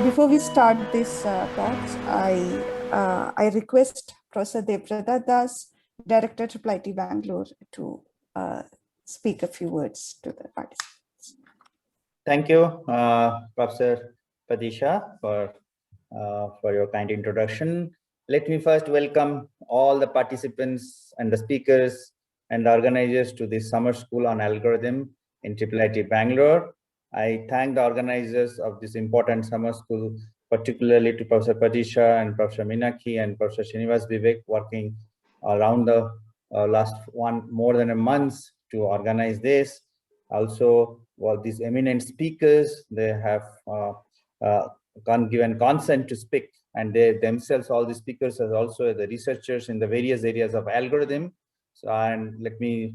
before we start this talks, I request Professor Devrata Das, Director IIIT Bangalore, to speak a few words to the participants. Thank you, Professor Padisha, for your kind introduction. Let me first welcome all the participants and the speakers and the organizers to this summer school on algorithm in IIIT Bangalore. I thank the organizers of this important summer school, particularly to Professor Padisha and Professor Minaki and Professor Srinivas Vivek, working around the last more than a month to organize this. Also, these eminent speakers, they have given consent to speak, and they themselves, all the speakers, are also the researchers in the various areas of algorithm. So, and let me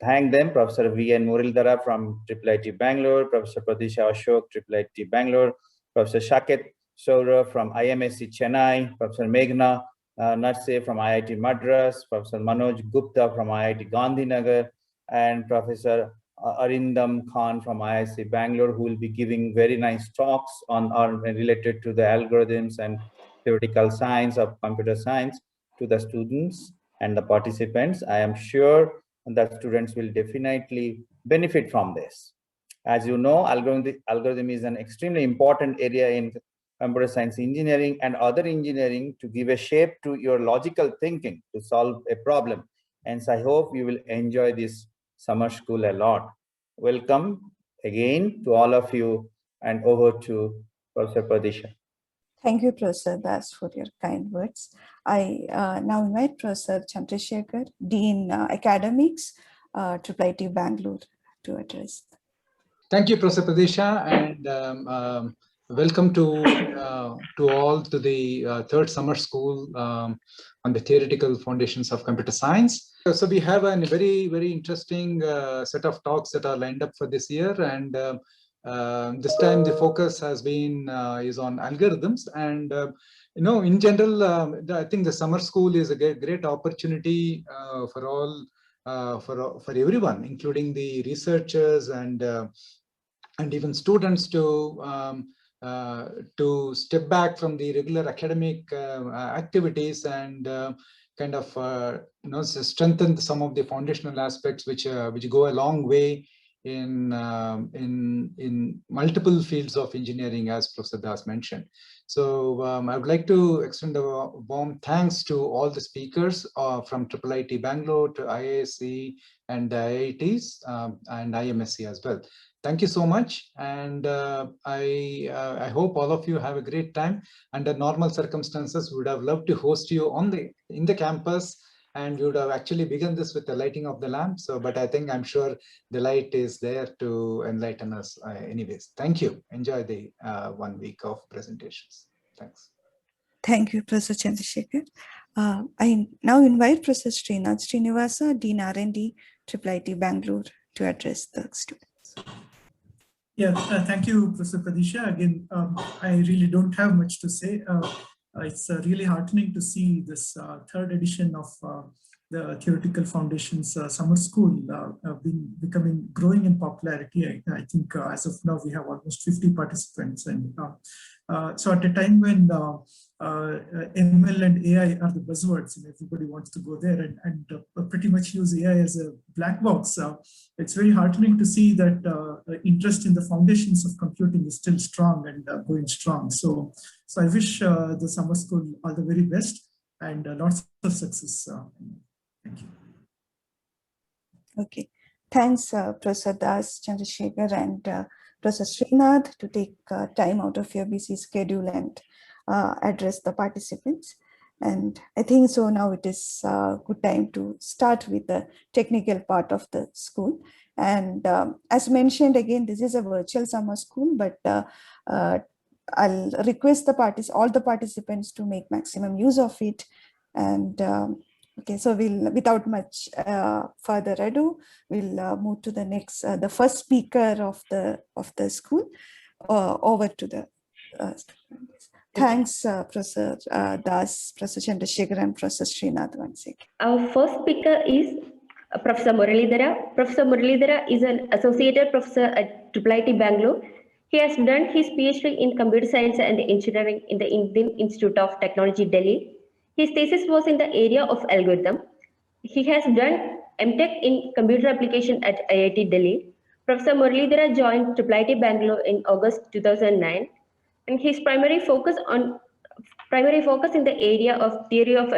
thank them: Professor V.N. Muralidhara from IIIT Bangalore, Professor Padisha Ashok, IIIT Bangalore, Professor Shaket Saurabh from IMSC Chennai, Professor Meghna Narse from IIT Madras, Professor Manoj Gupta from IIT Gandhinagar, and Professor Arindam Khan from IIT Bangalore, who will be giving very nice talks on related to the algorithms and theoretical science of computer science to the students and the participants. I am sure that students will definitely benefit from this. As you know, algorithm is an extremely important area in computer science engineering and other engineering to give a shape to your logical thinking to solve a problem. And so I hope you will enjoy this summer school a lot. Welcome again to all of you, and over to Professor Padisha. Thank you, Professor Das, for your kind words. I now invite Professor Chandrasekhar, Dean Academics, IIIT Bangalore, to address. Thank you, Professor Padisha, and welcome to all to the third summer school on the theoretical foundations of computer science. So we have a very, very interesting set of talks that are lined up for this year, and this time the focus has been is on algorithms. And in general, I think the summer school is a great opportunity for all for everyone, including the researchers and even students to step back from the regular academic activities and kind of strengthen some of the foundational aspects which go a long way in multiple fields of engineering, as Professor Das mentioned. So I would like to extend a warm thanks to all the speakers from IIIT Bangalore to IISc and IITs and IMSc as well. Thank you so much, and I hope all of you have a great time. Under normal circumstances, we would have loved to host you in the campus, and we would have actually begun this with the lighting of the lamp. So, but I think I'm sure the light is there to enlighten us anyways. Thank you. Enjoy the 1 week of presentations. Thanks. Thank you, Professor Chandrasekhar. I now invite Professor Srinivasa, Dean R&D, IIIT Bangalore, to address the students. Yeah, thank you, Professor Padisha. Again, I really don't have much to say. It's really heartening to see this third edition of the Theoretical Foundations Summer School growing in popularity. I think as of now, we have almost 50 participants. And so at a time when ML and AI are the buzzwords, and everybody wants to go there and pretty much use AI as a black box, it's very heartening to see that interest in the foundations of computing is still strong and going strong. So I wish the summer school all the very best and lots of success. Thank you. Okay, thanks, Professor Das, Chandrasekhar, and Professor Srinath to take time out of your busy schedule and address the participants. And I think so now it is a good time to start with the technical part of the school. And as mentioned, again, this is a virtual summer school, but I'll request all the participants to make maximum use of it. And okay, so without much further ado, we'll move to the next, the first speaker of the school, over to the students. Thanks, Professor Das, Professor Chandrasekhar, and Professor Srinath once again. Our first speaker is Professor Muralidhara. Professor Muralidhara is an associate professor at IIIT Bangalore. He has done his PhD in Computer Science and Engineering in the Indian Institute of Technology, Delhi. His thesis was in the area of algorithm. He has done MTech in Computer Application at IIT Delhi. Professor Muralidhara joined IIIT Bangalore in August 2009, and his primary focus in the area of theory of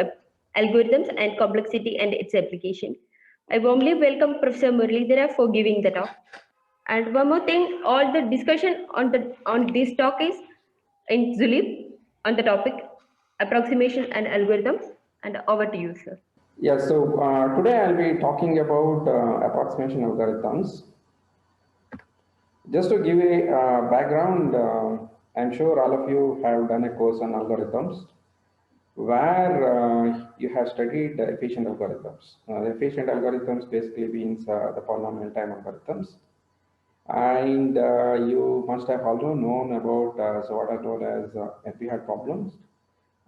algorithms and complexity and its application. I warmly welcome Professor Muralidhara for giving the talk. And one more thing, all the discussion on this talk is in Zulip on the topic approximation and algorithms. And over to you, sir. Yeah, so today I'll be talking about approximation algorithms. Just to give a background, I'm sure all of you have done a course on algorithms where you have studied efficient algorithms. The efficient algorithms basically means the polynomial time algorithms. And you must have also known about so what are known as Tsp problems.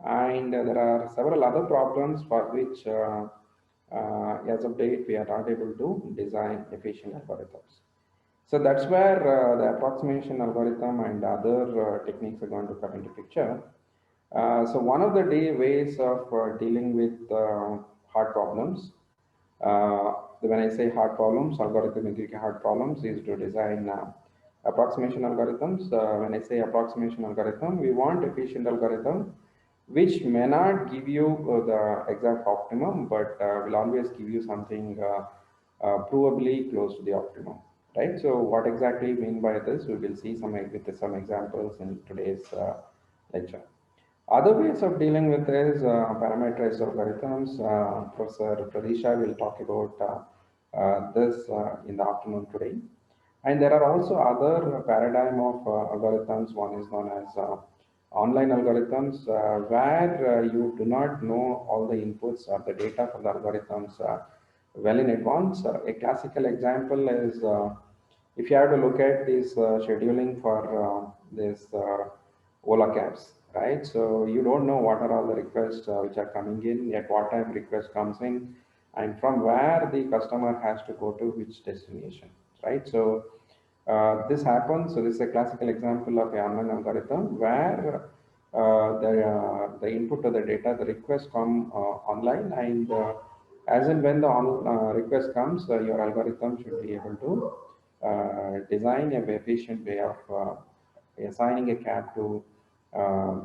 And there are several other problems for which as of date we are not able to design efficient algorithms. So that's where the approximation algorithm and other techniques are going to come into picture. So one of the ways of dealing with hard problems, when I say hard problems, algorithmically hard problems, is to design approximation algorithms. When I say approximation algorithm, we want efficient algorithm which may not give you the exact optimum, but will always give you something provably close to the optimum, right? So what exactly mean by this, we will see some examples in today's lecture. Other ways of dealing with is parameterized algorithms. Professor Pradisha will talk about this in the afternoon today. And there are also other paradigm of algorithms. One is known as online algorithms, where you do not know all the inputs or the data for the algorithms well in advance. A classical example is if you have to look at this scheduling for this Ola cabs, right? So you don't know what are all the requests which are coming in, at what time request comes in, and from where the customer has to go to which destination, right? So this happens. So this is a classical example of an online algorithm where the input of the data, the request come online, and as and when the request comes, your algorithm should be able to design a efficient way of assigning a cab to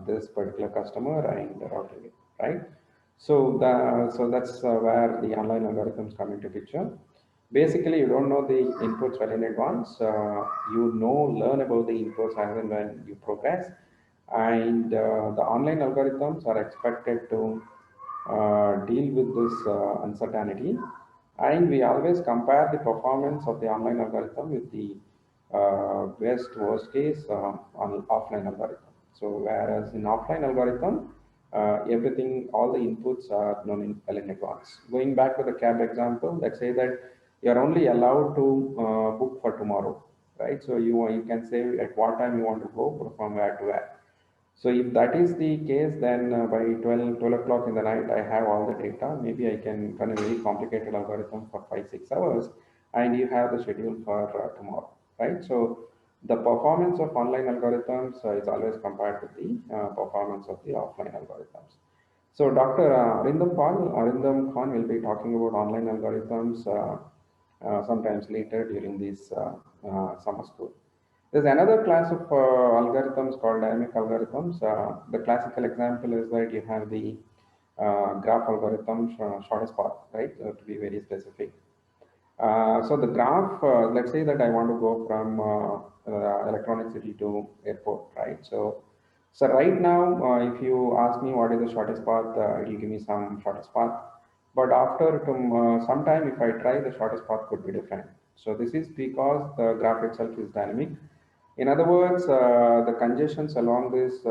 this particular customer and routing it, right? So that's where the online algorithms come into picture. Basically, you don't know the inputs well in advance. You learn about the inputs as and when you progress. And the online algorithms are expected to deal with this uncertainty. And we always compare the performance of the online algorithm with the worst case on offline algorithm. So whereas in offline algorithm, everything, all the inputs are known well in advance. Going back to the cab example, let's say that you're only allowed to book for tomorrow, right? So you can say at what time you want to go from where to where. So if that is the case, then by 12 o'clock in the night, I have all the data. Maybe I can run a very complicated algorithm for 5-6 hours, and you have the schedule for tomorrow, right? So the performance of online algorithms is always compared to the performance of the offline algorithms. So Dr. Arindam Khan will be talking about online algorithms sometimes later during this summer school. There's another class of algorithms called dynamic algorithms. The classical example is that you have the graph algorithm, shortest path, right? To be very specific. So the graph, let's say that I want to go from Electronic City to airport, right? So right now, if you ask me what is the shortest path, it will give me some shortest path. But after some time, if I try, the shortest path could be different. So this is because the graph itself is dynamic. In other words, the congestions along this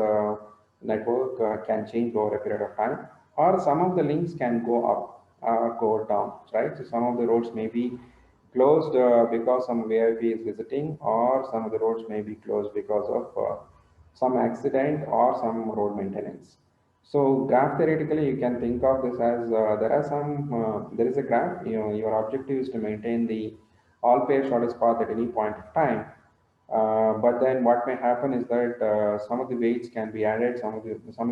network can change over a period of time, or some of the links can go up or go down, right? So some of the roads may be closed because some VIP is visiting, or some of the roads may be closed because of some accident or some road maintenance. So graph theoretically, you can think of this as there is a graph. Your objective is to maintain the all pair shortest path at any point of time. But then what may happen is that some of the weights can be added, some of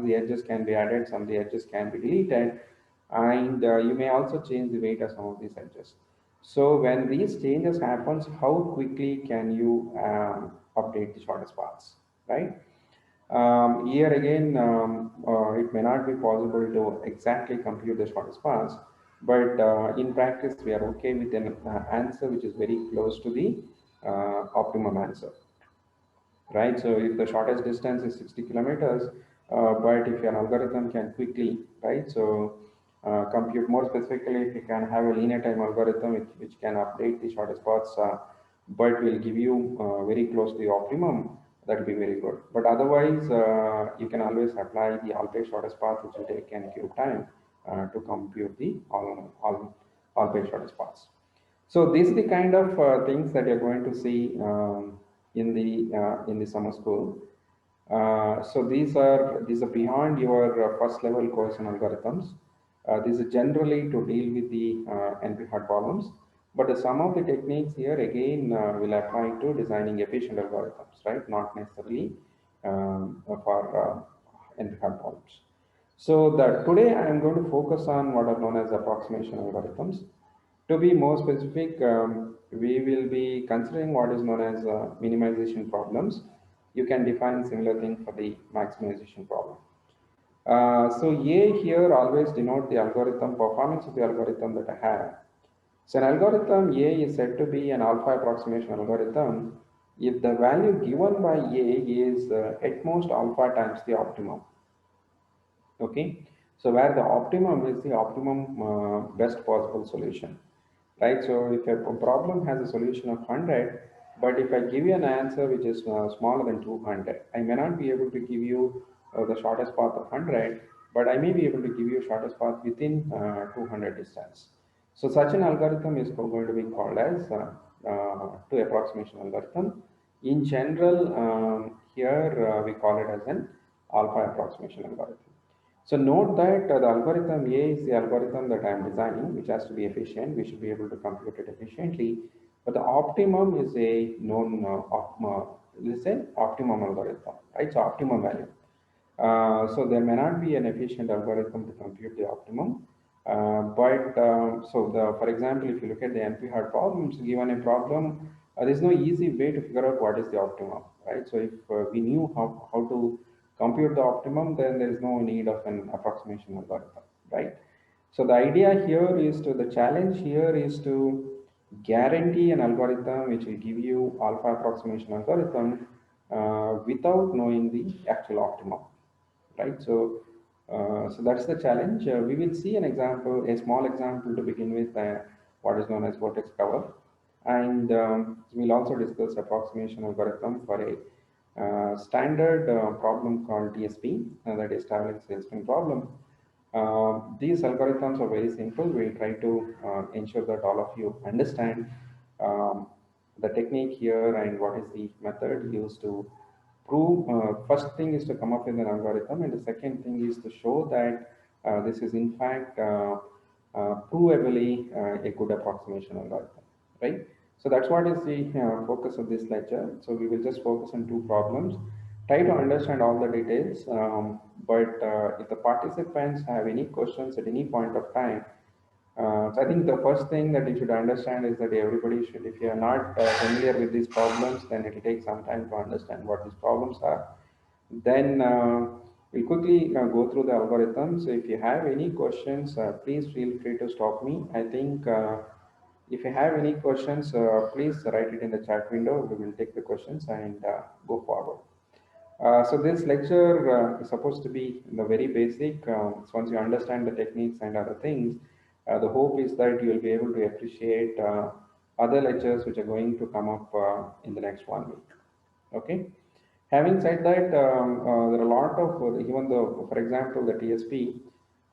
the edges can be added, some of the edges can be deleted, and you may also change the weight of some of these edges. So when these changes happens, how quickly can you update the shortest paths, right? Here again, it may not be possible to exactly compute the shortest paths, but in practice, we are okay with an answer which is very close to the optimum answer, right? So if the shortest distance is 60 kilometers, but if your algorithm can quickly, right? So compute more specifically, if you can have a linear time algorithm which can update the shortest paths, but will give you very close to the optimum, that will be very good. But otherwise, you can always apply the all-pay shortest path, which will take n cube time to compute the all-pay shortest paths. So these are the kind of things that you're going to see in the summer school. So these are beyond your first level course in algorithms. These are generally to deal with the NP-hard problems, but some of the techniques here again will apply to designing efficient algorithms, right? Not necessarily for NP-hard problems. So today I am going to focus on what are known as approximation algorithms. To be more specific, we will be considering what is known as minimization problems. You can define similar thing for the maximization problem. So A here always denote the algorithm, performance of the algorithm that I have. So an algorithm A is said to be an alpha approximation algorithm if the value given by A is at most alpha times the optimum. Okay, so where the optimum is the optimum best possible solution, right? So if a problem has a solution of 100, but if I give you an answer which is smaller than 200, I may not be able to give you the shortest path of 100, but I may be able to give you shortest path within 200 distance. So such an algorithm is going to be called as two approximation algorithm. In general, here we call it as an alpha approximation algorithm. So note that the algorithm A is the algorithm that I am designing, which has to be efficient. We should be able to compute it efficiently. But the optimum is a known optimum algorithm, right? So optimum value. So there may not be an efficient algorithm to compute the optimum. For example, if you look at the NP-hard problems, given a problem, there's no easy way to figure out what is the optimum, right? So if we knew how to compute the optimum, then there is no need of an approximation algorithm, right? So the idea here is the challenge here is to guarantee an algorithm which will give you alpha approximation algorithm without knowing the actual optimum, right? So that's the challenge. We will see an example, a small example to begin with, what is known as Vertex cover. And we'll also discuss approximation algorithm for a standard problem called Dsp, that is traveling salesman problem. These algorithms are very simple. We'll try to ensure that all of you understand the technique here and what is the method used to prove. First thing is to come up with an algorithm, and the second thing is to show that this is in fact provably a good approximation algorithm, right? So that's what is the focus of this lecture. So we will just focus on two problems, try to understand all the details, but if the participants have any questions at any point of time, so I think the first thing that you should understand is that everybody should, if you are not familiar with these problems, then it will take some time to understand what these problems are. Then we'll quickly go through the algorithm. So if you have any questions, please feel free to stop me. I think if you have any questions, please write it in the chat window. We will take the questions and go forward. So this lecture is supposed to be very basic. So once you understand the techniques and other things, the hope is that you will be able to appreciate other lectures which are going to come up in the next 1 week. Okay. Having said that, there are a lot of, even though, for example, the Tsp,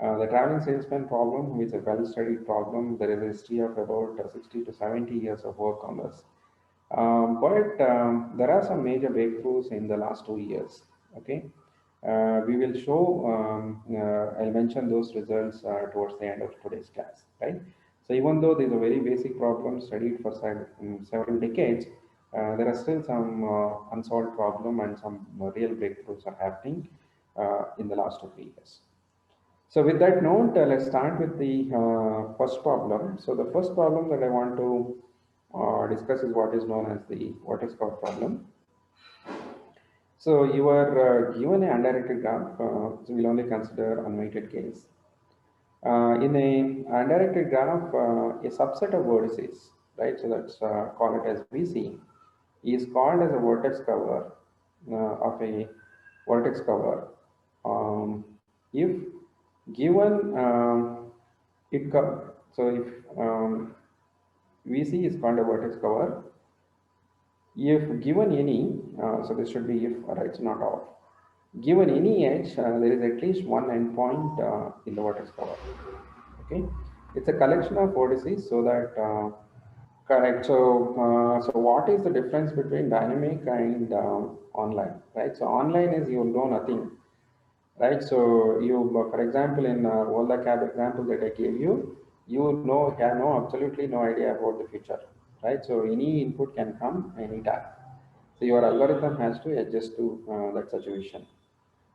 the traveling salesman problem is a well-studied problem. There is a history of about 60 to 70 years of work on this. But there are some major breakthroughs in the last 2 years. Okay, we will show. I'll mention those results towards the end of today's class. Right. So even though these are very basic problems studied for several decades, there are still some unsolved problem and some real breakthroughs are happening in the last 2 years. So with that note, let's start with the first problem. So the first problem that I want to discuss is what is known as the vortex cover problem. So you are given an undirected graph, so we'll only consider unweighted case. In a undirected graph, a subset of vertices, right? So that's call it as VC, is called as a vertex cover of a vertex cover. If given so if VC is called a vertex cover, if given any, so this should be if, right? So not all. Given any edge, there is at least one endpoint in the vertex cover. Okay, it's a collection of vertices, so that correct. So what is the difference between dynamic and online, right? So online is you know nothing, right? So you, for example, in all the cab example that I gave you, you have absolutely no idea about the future, right? So any input can come anytime. So your algorithm has to adjust to that situation.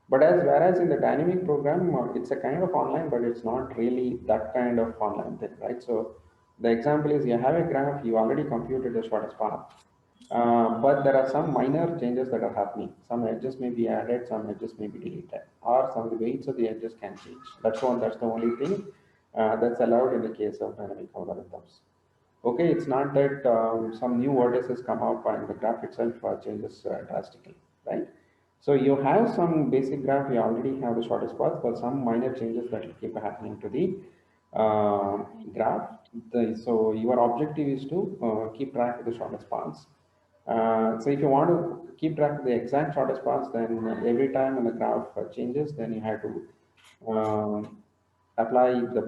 But whereas in the dynamic program, it's a kind of online, but it's not really that kind of online thing, right? So the example is you have a graph, you already computed the shortest path, but there are some minor changes that are happening. Some edges may be added, some edges may be deleted, or some of the weights of the edges can change. That's the only thing that's allowed in the case of dynamic algorithms. Okay, it's not that some new vertices come up and the graph itself changes drastically, right? So you have some basic graph, you already have the shortest path, but some minor changes that will keep happening to the graph. So your objective is to keep track of the shortest paths. So if you want to keep track of the exact shortest paths, then every time when the graph changes, then you have to apply the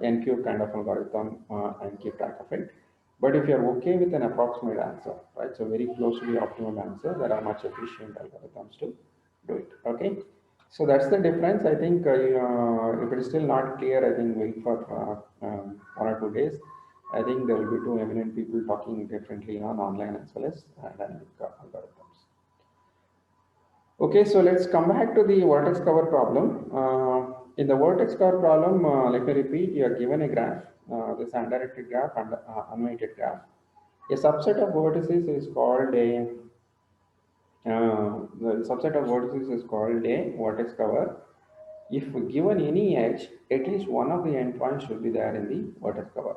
NQ kind of algorithm and keep track of it. But if you're okay with an approximate answer, right, so very close to the optimal answer, there are much efficient algorithms to do it. Okay, so that's the difference. I think if it is still not clear, I think wait for 1 or 2 days. I think there will be 2 eminent people talking differently on online as well as dynamic algorithms. Okay, so let's come back to the vertex cover problem. In the vertex cover problem, let me repeat, you are given a graph, this undirected graph and unweighted graph. A subset of vertices is called a the subset of vertices is called a vertex cover. If given any edge, at least one of the endpoints should be there in the vertex cover.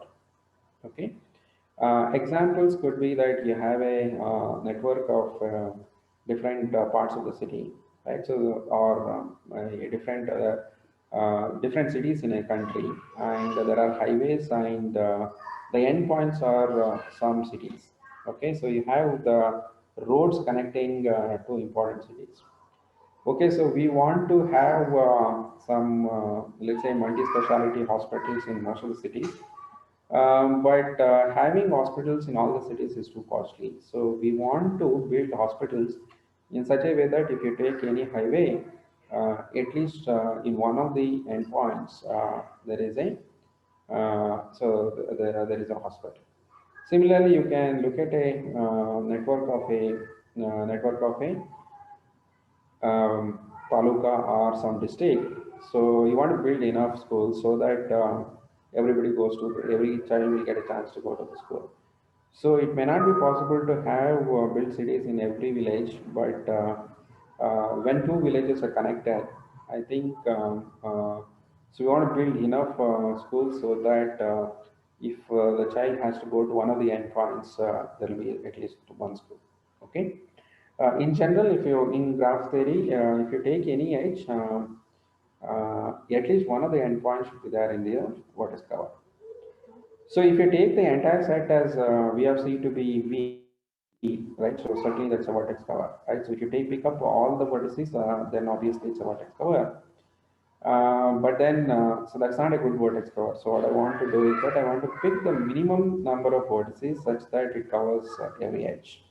Okay. Examples could be that you have a network of different parts of the city, right? So, or different cities in a country, and there are highways, and the endpoints are some cities. Okay, so you have the roads connecting two important cities. Okay, so we want to have some, let's say, multi-specialty hospitals in most of the cities. But having hospitals in all the cities is too costly. So we want to build hospitals in such a way that if you take any highway, at least in one of the endpoints, there is a there is a hospital. Similarly, you can look at a network of a taluka or some district. So you want to build enough schools so that every child will get a chance to go to the school. So it may not be possible to have build cities in every village, but when two villages are connected, I think so we want to build enough schools so that if the child has to go to one of the endpoints, there will be at least one school. Okay. In general, if you in graph theory, if you take any edge, at least one of the endpoints should be there in the vertex cover. So if you take the entire set as V of C to be V, right? So certainly that's a vertex cover, right? So if you pick up all the vertices, then obviously it's a vertex cover. But then, so that's not a good vertex cover. So what I want to do is that I want to pick the minimum number of vertices such that it covers every edge.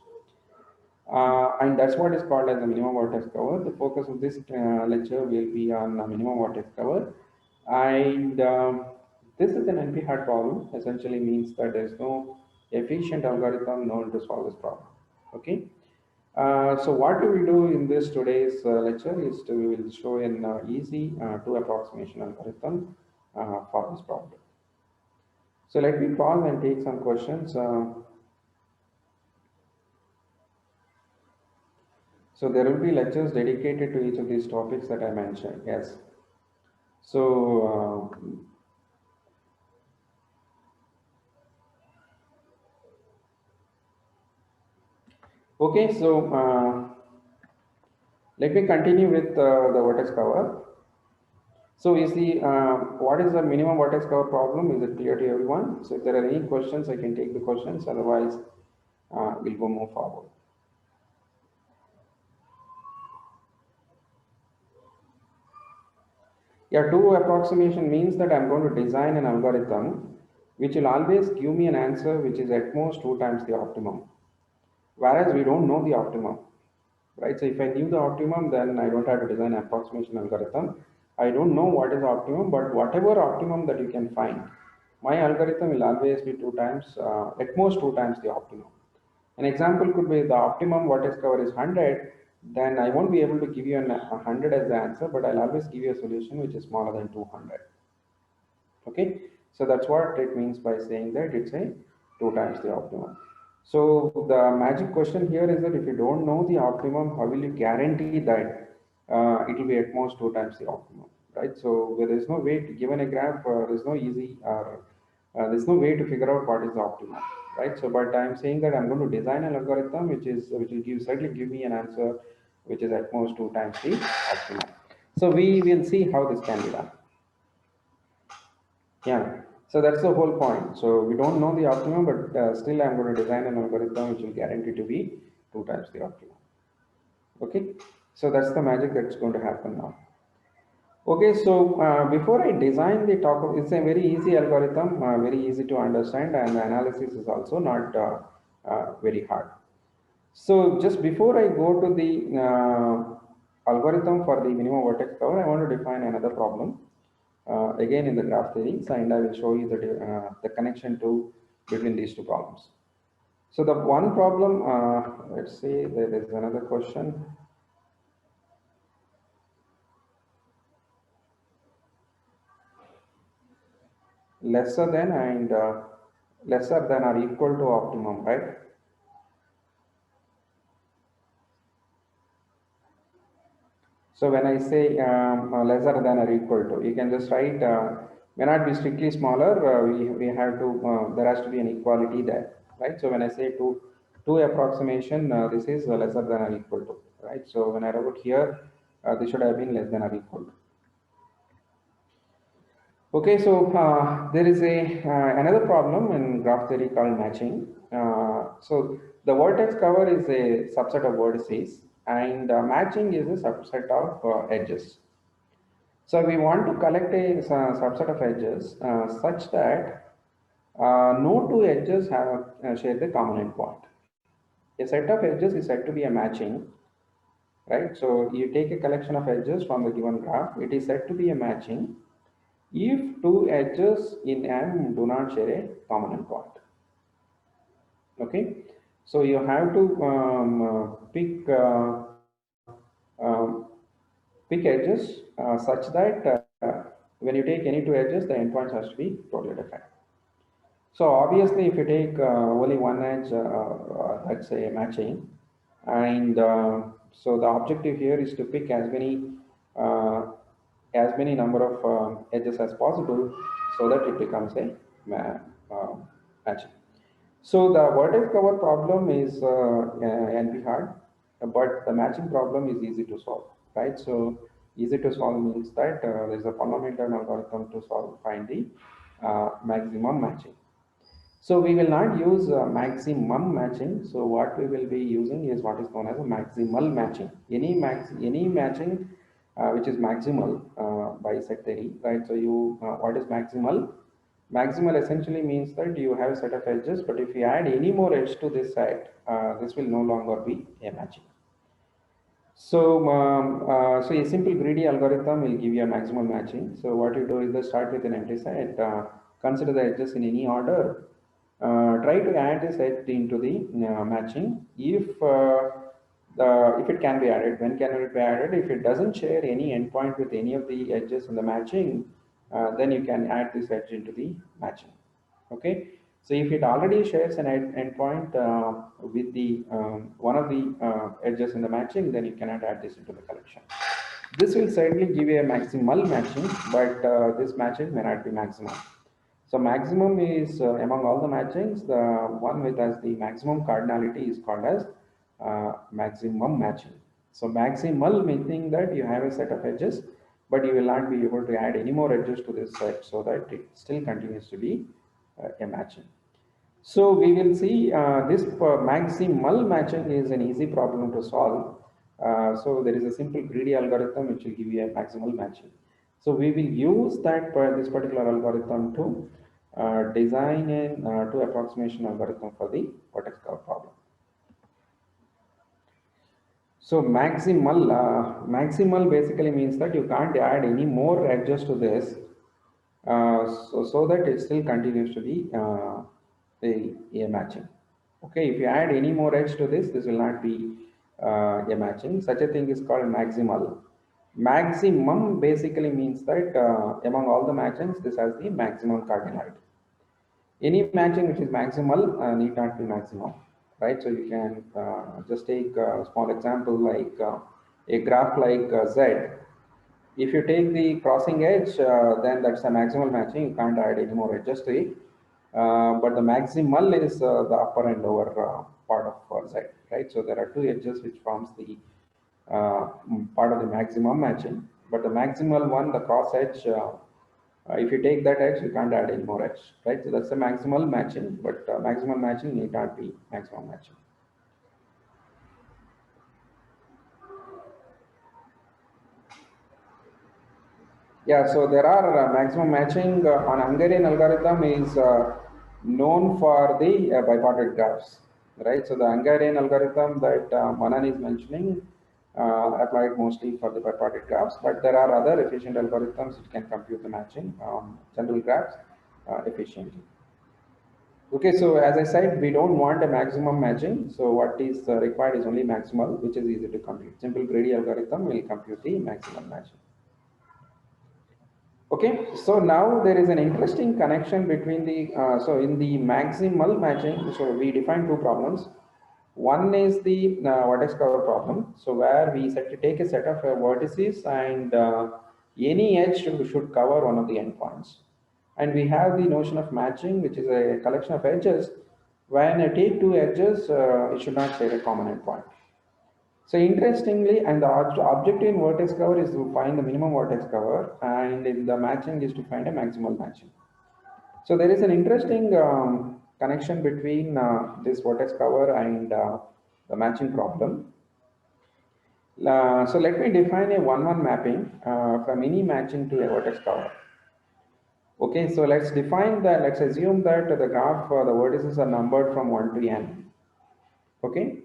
And that's what is called as the minimum vertex cover. The focus of this lecture will be on minimum vertex cover. And this is an NP-hard problem. Essentially means that there's no efficient algorithm known to solve this problem. Okay. So what we will do in this today's lecture is we will show an easy two approximation algorithm for this problem. So let me pause and take some questions. So there will be lectures dedicated to each of these topics that I mentioned. Yes. So okay. So let me continue with the vertex cover. So is the what is the minimum vertex cover problem? Is it clear to everyone? So if there are any questions, I can take the questions. Otherwise, we'll go move forward. Yeah, two approximation means that I'm going to design an algorithm which will always give me an answer which is at most 2 times the optimum. Whereas we don't know the optimum, right? So if I knew the optimum, then I don't have to design an approximation algorithm. I don't know what is the optimum, but whatever optimum that you can find, my algorithm will always be 2 times, at most 2 times the optimum. An example could be the optimum vertex cover is 100, then I won't be able to give you a 100 as the answer, but I'll always give you a solution which is smaller than 200. Okay, so that's what it means by saying that it's a 2 times the optimum. So the magic question here is that if you don't know the optimum, how will you guarantee that it will be at most 2 times the optimum, right? So there is no way to, given a graph, there's no easy there's no way to figure out what is the optimum, right? So but I'm saying that I'm going to design an algorithm which will certainly give me an answer which is at most 2 times the optimum. So we will see how this can be done. Yeah, so that's the whole point. So we don't know the optimum, but still I'm going to design an algorithm which will guarantee to be 2 times the optimum. Okay, so that's the magic that's going to happen now. Okay, so before I design the talk, it's a very easy algorithm, very easy to understand, and the analysis is also not very hard. So just before I go to the algorithm for the minimum vertex cover, I want to define another problem. Again in the graph theory, and I will show you the connection between these two problems. So the one problem, let's say there is another question. Lesser than and lesser than or equal to optimum, right? So when I say lesser than or equal to, you can just write may not be strictly smaller. We have to there has to be an equality there, right? So when I say two approximation, this is lesser than or equal to, right? So when I wrote here, this should have been less than or equal to. Okay, so there is another problem in graph theory called matching. So the vertex cover is a subset of vertices, and matching is a subset of edges. So we want to collect a subset of edges such that no two edges have share the common endpoint. A set of edges is said to be a matching, right? So you take a collection of edges from the given graph. It is said to be a matching if two edges in M do not share a common endpoint. Okay, so you have to pick edges such that when you take any two edges, the endpoints has to be totally different. So obviously, if you take only one edge, that's a matching, and so the objective here is to pick as many number of edges as possible, so that it becomes a matching. So the vertex cover problem is NP hard, but the matching problem is easy to solve, right? So easy to solve means that there is a fundamental algorithm to find the maximum matching. So we will not use maximum matching. So what we will be using is what is known as a maximal matching. Any matching which is maximal by set theory, right? So what is maximal? Maximal essentially means that you have a set of edges, but if you add any more edge to this set, this will no longer be a matching. So, so a simple greedy algorithm will give you a maximal matching. So what you do is just start with an empty set, consider the edges in any order, try to add this edge into the matching. If it can be added, when can it be added? If it doesn't share any endpoint with any of the edges in the matching, then you can add this edge into the matching. Okay. So if it already shares an endpoint with the one of the edges in the matching, then you cannot add this into the collection. This will certainly give you a maximal matching, but this matching may not be maximum. So maximum is among all the matchings, the one with as the maximum cardinality is called as maximum matching. So maximal meaning that you have a set of edges, but you will not be able to add any more edges to this set, so that it still continues to be a matching. So we will see this maximal matching is an easy problem to solve. So there is a simple greedy algorithm which will give you a maximal matching. So we will use that this particular algorithm to design two approximation algorithm for the vertex cover problem. So maximal basically means that you can't add any more edges to this, so that it still continues to be a matching. Okay, if you add any more edge to this, this will not be a matching. Such a thing is called maximal. Maximum basically means that among all the matchings, this has the maximum cardinality. Any matching which is maximal need not be maximum, right? So you can just take a small example like a graph like Z. If you take the crossing edge, then that's a maximal matching. You can't add any more edges to it. But the maximal is the upper and lower part of Z, right? So there are two edges which forms the part of the maximum matching. But the maximal one, the cross edge, if you take that edge, you can't add any more edge, right? So that's the maximal matching, but maximal matching need not be maximum matching. Yeah, so there are maximum matching on Hungarian algorithm is known for the bipartite graphs, right? So the Hungarian algorithm that Manan is mentioning applied mostly for the bipartite graphs, but there are other efficient algorithms which can compute the matching general graphs efficiently. Okay, so as I said, we don't want a maximum matching. So what is required is only maximal, which is easy to compute. Simple greedy algorithm will compute the maximum matching. Okay, so now there is an interesting connection between the, so in the maximal matching, so we define two problems. One is the vertex cover problem. So where we take a set of vertices and any edge should cover one of the endpoints. And we have the notion of matching, which is a collection of edges. When I take two edges, it should not share a common endpoint. So interestingly, and the objective in vertex cover is to find the minimum vertex cover, and in the matching is to find a maximal matching. So there is an interesting connection between this vertex cover and the matching problem. So let me define a 1-1 mapping from any matching to a vertex cover. Okay, so let's assume that the graph, the vertices are numbered from 1 to n. Okay.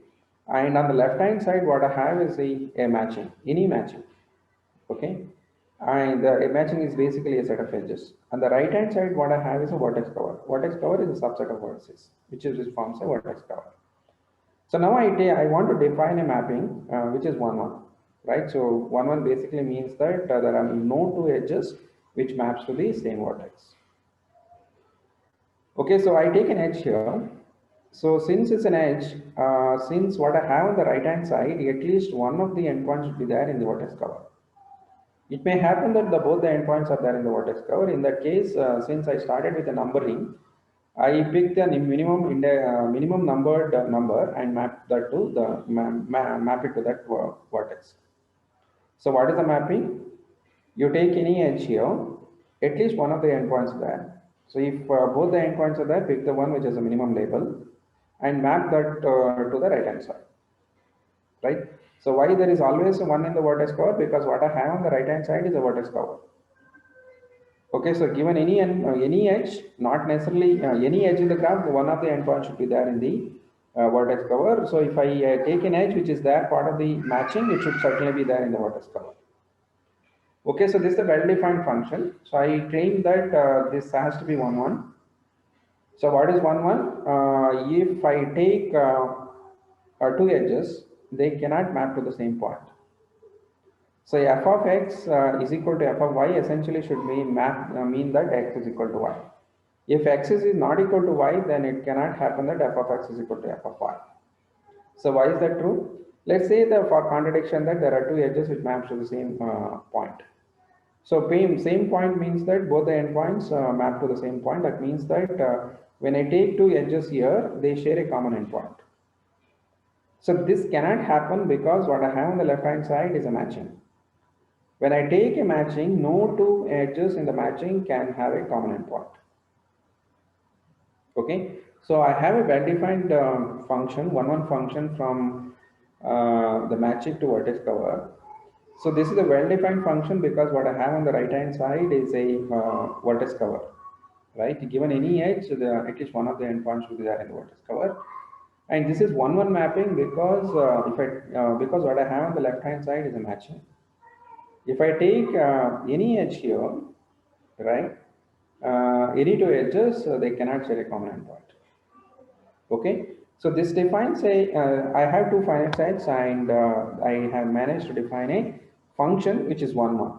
And on the left hand side, what I have is a matching, any matching. Okay. And a matching is basically a set of edges. On the right hand side, what I have is a vertex cover. Vertex cover is a subset of vertices, which forms a vertex cover. So now I want to define a mapping which is 1-1, right? So 1-1 basically means that there are no two edges which maps to the same vertex. Okay, so I take an edge here. So since it's an edge, since what I have on the right hand side, at least one of the endpoints should be there in the vertex cover. It may happen that both the endpoints are there in the vertex cover. In that case, since I started with a numbering, I picked a minimum numbered number and map that to the map it to that vertex. So what is the mapping? You take any edge here, at least one of the endpoints there. So if both the endpoints are there, pick the one which has a minimum label and map that to the right hand side, right? So why there is always one in the vertex cover? Because what I have on the right hand side is a vertex cover. Okay, so given any edge, not necessarily any edge in the graph, one of the endpoints should be there in the vertex cover. So if I take an edge which is there part of the matching, it should certainly be there in the vertex cover. Okay, so this is a well-defined function. So I claim that this has to be 1-1. So what is 1, 1? If I take two edges, they cannot map to the same point. So f of x is equal to f of y essentially should mean that x is equal to y. If x is not equal to y, then it cannot happen that f of x is equal to f of y. So why is that true? Let's say that for contradiction that there are two edges which maps to the same point. So same point means that both the endpoints map to the same point. That means that when I take two edges here, they share a common endpoint. So this cannot happen because what I have on the left hand side is a matching. When I take a matching, no two edges in the matching can have a common endpoint. Okay, so I have a well-defined function, one function from the matching to vertex cover. So this is a well-defined function because what I have on the right-hand side is a vertex cover, right? Given any edge, at least one of the endpoints will be there in the vertex cover. And this is 1-1 mapping because because what I have on the left-hand side is a matching. If I take any edge here, right, any two edges, they cannot share a common endpoint. Okay, so this defines I have two finite sets and I have managed to define a function which is 1-1.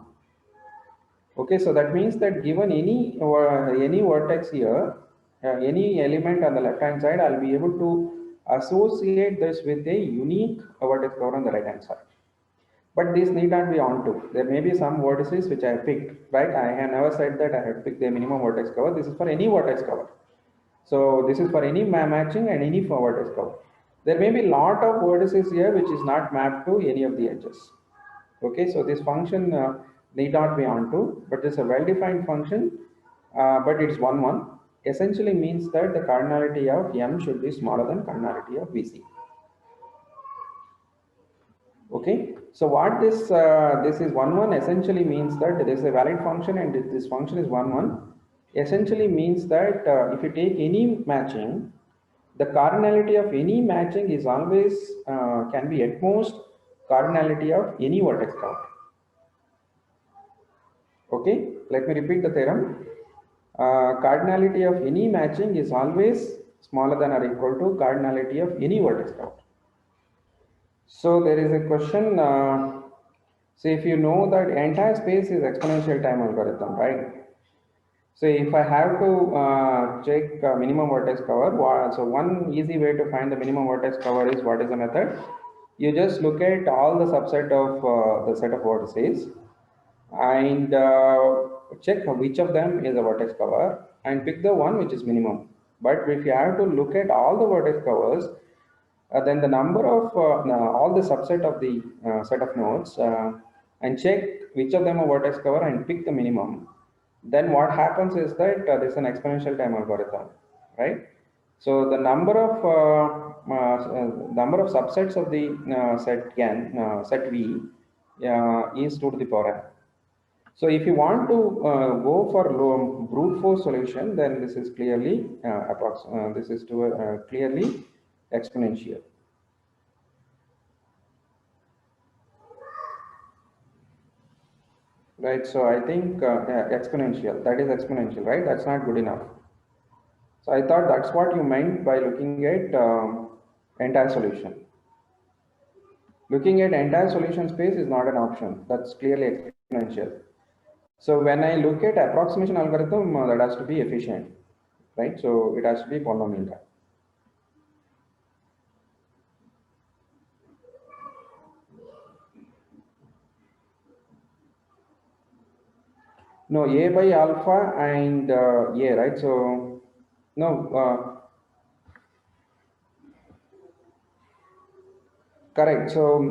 Okay, so that means that given any vertex here, any element on the left hand side, I'll be able to associate this with a unique vertex cover on the right hand side. But this need not be onto. There may be some vertices which I have picked, right? I have never said that I have picked the minimum vertex cover. This is for any vertex cover. So this is for any matching and any vertex cover. There may be a lot of vertices here which is not mapped to any of the edges. Okay, so this function need not be onto, but it's a well-defined function, but it's 1-1. Essentially means that the cardinality of M should be smaller than cardinality of VC. Okay, so what this is 1-1 essentially means that there is a valid function and this function is 1-1. Essentially means that if you take any matching, the cardinality of any matching is always can be at most cardinality of any vertex cover. Okay, let me repeat the theorem. Cardinality of any matching is always smaller than or equal to cardinality of any vertex cover. So there is a question, so if you know that entire space is exponential time algorithm, right? So if I have to check minimum vertex cover, so one easy way to find the minimum vertex cover is what is the method? You just look at all the subset of the set of vertices and check which of them is a vertex cover and pick the one which is minimum. But if you have to look at all the vertex covers, then the number of all the subset of the set of nodes and check which of them are vertex cover and pick the minimum. Then what happens is that there's an exponential time algorithm, right? So the number of subsets of the set n, set v is 2 to the power n. So if you want to go for brute force solution, then this is clearly clearly exponential. Right, so I think exponential, that is exponential, right? That's not good enough. So I thought that's what you meant by looking at entire solution. Looking at entire solution space is not an option. That's clearly exponential. So when I look at approximation algorithm, that has to be efficient, right? So it has to be polynomial. No, A by alpha and A, right? So no, correct. So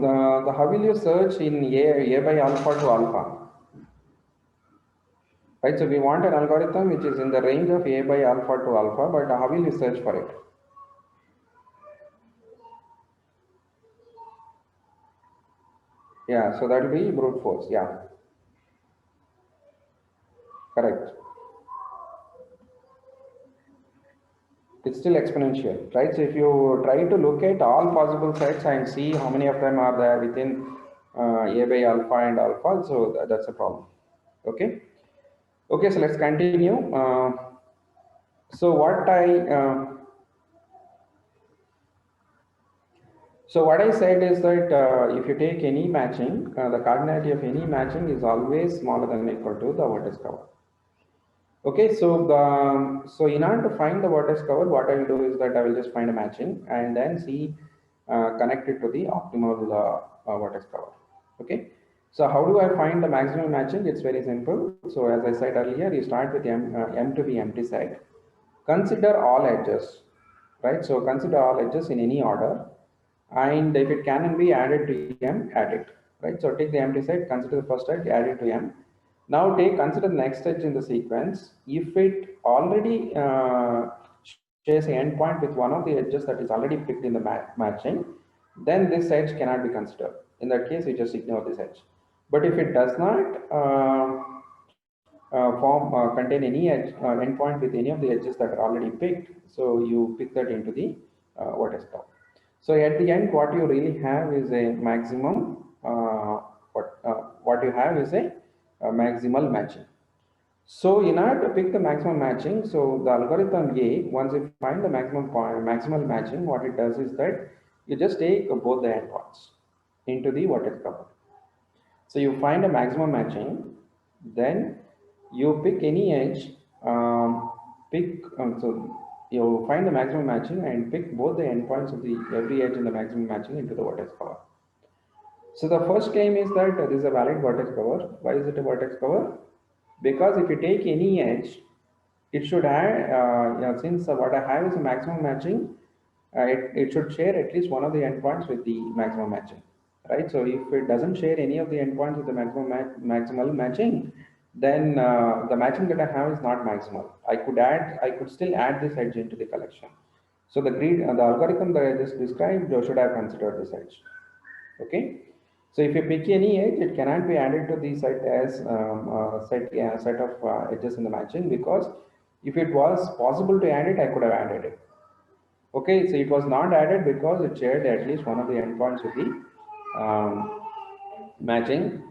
how will you search in A by alpha to alpha? Right, so we want an algorithm which is in the range of A by alpha to alpha, but how will you search for it? Yeah, so that will be brute force. Yeah, correct. It's still exponential, right? So if you try to look at all possible sets and see how many of them are there within A by alpha and alpha, so that's a problem. Okay. Okay, so let's continue. So what I said is that if you take any matching, the cardinality of any matching is always smaller than or equal to the vertex cover. Okay, so in order to find the vertex cover, what I will do is that I will just find a matching and then see connect it to the optimal vertex cover. Okay, so how do I find the maximum matching? It's very simple. So as I said earlier, you start with M to the empty set. Consider all edges, right? So consider all edges in any order, and if it can be added to M, add it, right? So take the empty set, consider the first edge, add it to M. Now consider the next edge in the sequence. If it already shares an endpoint with one of the edges that is already picked in the matching, then this edge cannot be considered. In that case, you just ignore this edge. But if it does not contain any edge endpoint with any of the edges that are already picked, so you pick that into the vertex cover. So at the end, what you really have is a maximum. What you have is a maximal matching. So in order to pick the maximum matching, so the algorithm A, once you find the maximal matching, what it does is that you just take both the endpoints into the vertex cover. So you find a maximum matching, then you pick any edge, so you find the maximum matching and pick both the endpoints of every edge in the maximum matching into the vertex cover. So the first claim is that this is a valid vertex cover. Why is it a vertex cover? Because if you take any edge, it should have, since what I have is a maximum matching, it should share at least one of the endpoints with the maximum matching, right? So if it doesn't share any of the endpoints with the maximal matching, then the matching that I have is not maximal. I could still add this edge into the collection. So the algorithm that I just described should have considered this edge. Okay. So if you pick any edge, it cannot be added to the set as set of edges in the matching, because if it was possible to add it, I could have added it. Okay, so it was not added because it shared at least one of the endpoints with the matching.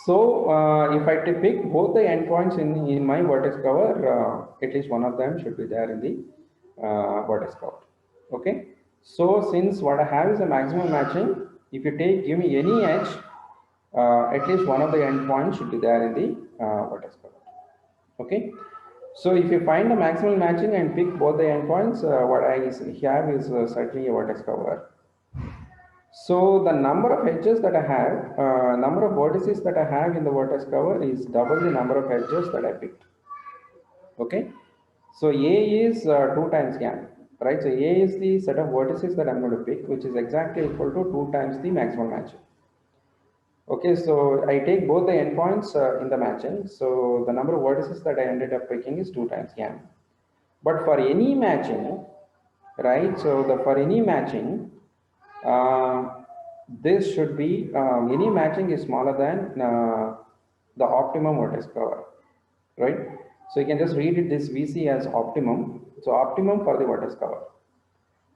So if I pick both the endpoints in my vertex cover, at least one of them should be there in the vertex cover. Okay, so since what I have is a maximum matching, if you give me any edge, at least one of the endpoints should be there in the vertex cover. Okay, so if you find the maximal matching and pick both the endpoints, what I have is certainly a vertex cover. So the number of edges that I have, number of vertices that I have in the vertex cover is double the number of edges that I picked. Okay, so A is 2 times M, right? So A is the set of vertices that I'm going to pick, which is exactly equal to 2 times the maximal matching. Okay, so I take both the endpoints in the matching. So the number of vertices that I ended up picking is 2 times M. But for any matching, right? So for any matching, this should be any matching is smaller than the optimum vertex cover, right? So you can just read it this VC as optimum. So optimum for the vertex cover.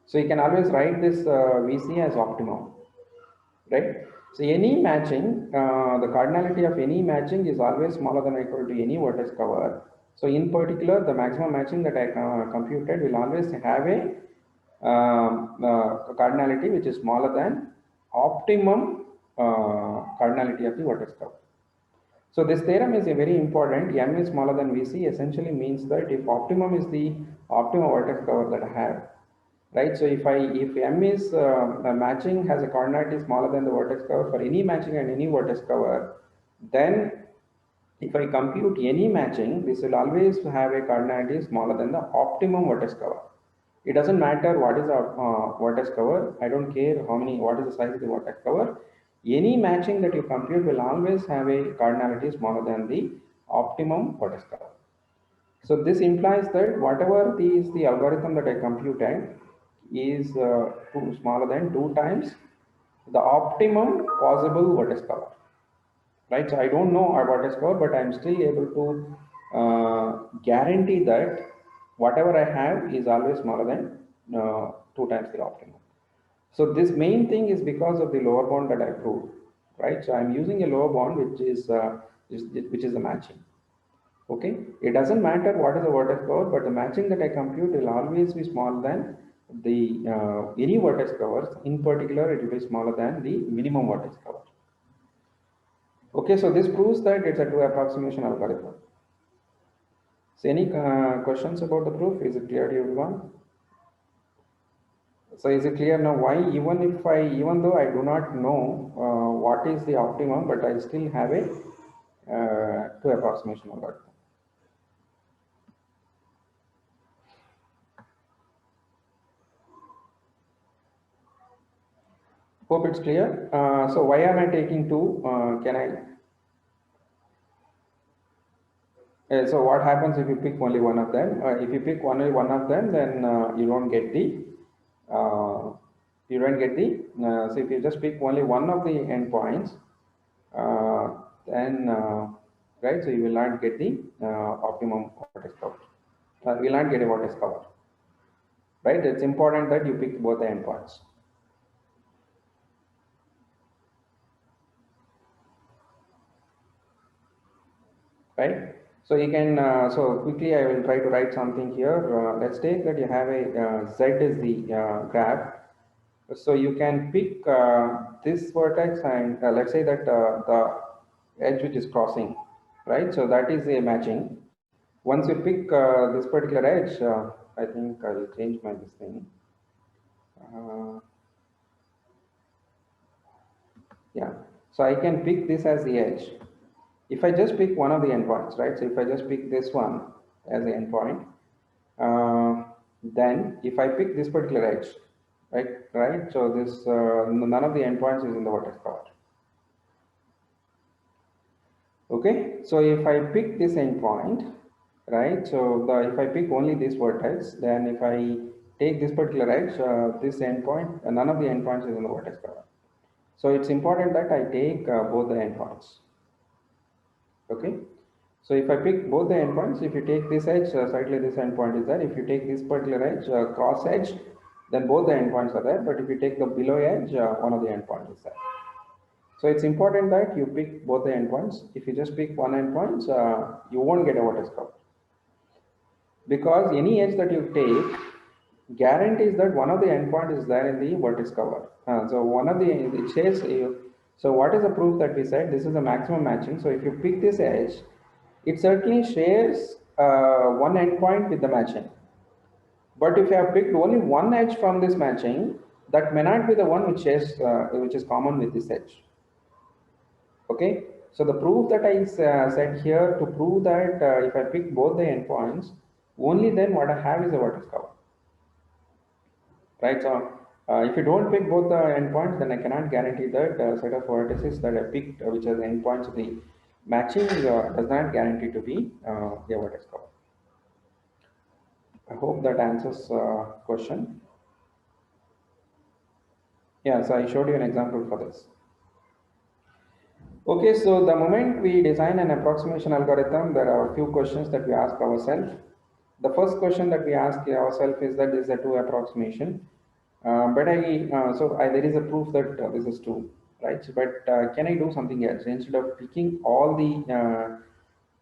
So you can always write this VC as optimum, right? So any matching, the cardinality of any matching is always smaller than or equal to any vertex cover. So in particular, the maximum matching that I computed will always have a cardinality which is smaller than optimum cardinality of the vertex cover. So this theorem is very important. M is smaller than VC essentially means that if optimum is the optimum vertex cover that I have, right? So if M is the matching has a cardinality smaller than the vertex cover for any matching and any vertex cover, then if I compute any matching, this will always have a cardinality smaller than the optimum vertex cover. It doesn't matter what is our vertex cover. I don't care what is the size of the vertex cover. Any matching that you compute will always have a cardinality smaller than the optimum vertex cover. So this implies that whatever is the algorithm that I computed is smaller than 2 times the optimum possible vertex cover. Right, so I don't know our vertex cover, but I'm still able to guarantee that whatever I have is always smaller than 2 times the optimum. So this main thing is because of the lower bound that I proved, right? So I'm using a lower bound which is the matching. Okay, it doesn't matter what is the vertex cover, but the matching that I compute will always be smaller than the any vertex covers. In particular, it will be smaller than the minimum vertex cover. Okay, so this proves that it's a true approximation algorithm. So any questions about the proof? Is it clear to everyone? So is it clear now why even though I do not know what is the optimum, but I still have a true approximation algorithm. Hope it's clear. So why am I taking two? So what happens if you pick only one of them? If you pick only one of them, then you don't get the so if you just pick only one of the endpoints, then right, so you will not get the optimum vertex cover. You will not get a vertex cover. Right? It's important that you pick both the endpoints. Right? So you can, so quickly I will try to write something here. Let's take that you have a Z is the graph. So you can pick this vertex and let's say that the edge which is crossing, right? So that is a matching. Once you pick this particular edge, I think I will change my this thing. Yeah, so I can pick this as the edge. If I just pick one of the endpoints, right? So if I just pick this one as the endpoint, then if I pick this particular edge, right? So this none of the endpoints is in the vertex cover. Okay, so if I pick this endpoint, right? So if I pick only this vertex, then if I take this particular edge, this endpoint, none of the endpoints is in the vertex cover. So it's important that I take both the endpoints. Okay, so if I pick both the endpoints, if you take this edge, slightly this endpoint is there. If you take this particular edge, cross edge, then both the endpoints are there. But if you take the below edge, one of the endpoints is there. So it's important that you pick both the endpoints. If you just pick one endpoint, you won't get a vertex cover. Because any edge that you take guarantees that one of the endpoint is there in the vertex cover. So one of the, it says, so what is the proof that we said? This is the maximum matching. So if you pick this edge, it certainly shares one endpoint with the matching. But if you have picked only one edge from this matching, that may not be the one which shares, which is common with this edge. Okay, so the proof that I said here to prove that if I pick both the endpoints, only then what I have is a vertex cover. Right, so if you don't pick both the endpoints, then I cannot guarantee that set of vertices that I picked, which are the endpoints of the matching, does not guarantee to be a vertex cover. I hope that answers question. Yeah, so I showed you an example for this. Okay, so the moment we design an approximation algorithm, there are a few questions that we ask ourselves. The first question that we ask ourselves is that this is a true approximation. There is a proof that this is true, right? But can I do something else instead of picking all the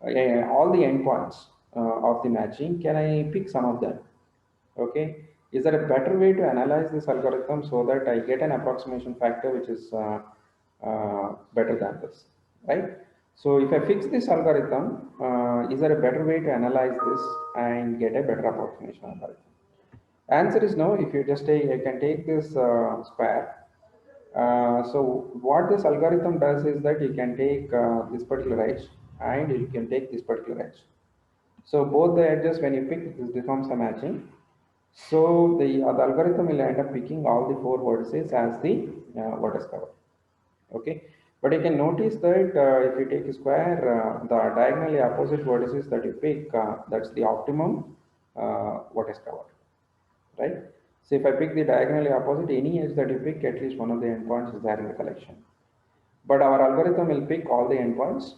endpoints of the matching? Can I pick some of them? Okay, is there a better way to analyze this algorithm so that I get an approximation factor which is better than this, right? So if I fix this algorithm, is there a better way to analyze this and get a better approximation algorithm? Answer is no. If you just take, you can take this square. So what this algorithm does is that you can take this particular edge and you can take this particular edge. So both the edges, when you pick, this becomes a matching. So the algorithm will end up picking all the four vertices as the vertex cover. Okay, but you can notice that if you take a square, the diagonally opposite vertices that you pick, that's the optimum vertex cover, right? So if I pick the diagonally opposite, any edge that you pick, at least one of the endpoints is there in the collection. But our algorithm will pick all the endpoints.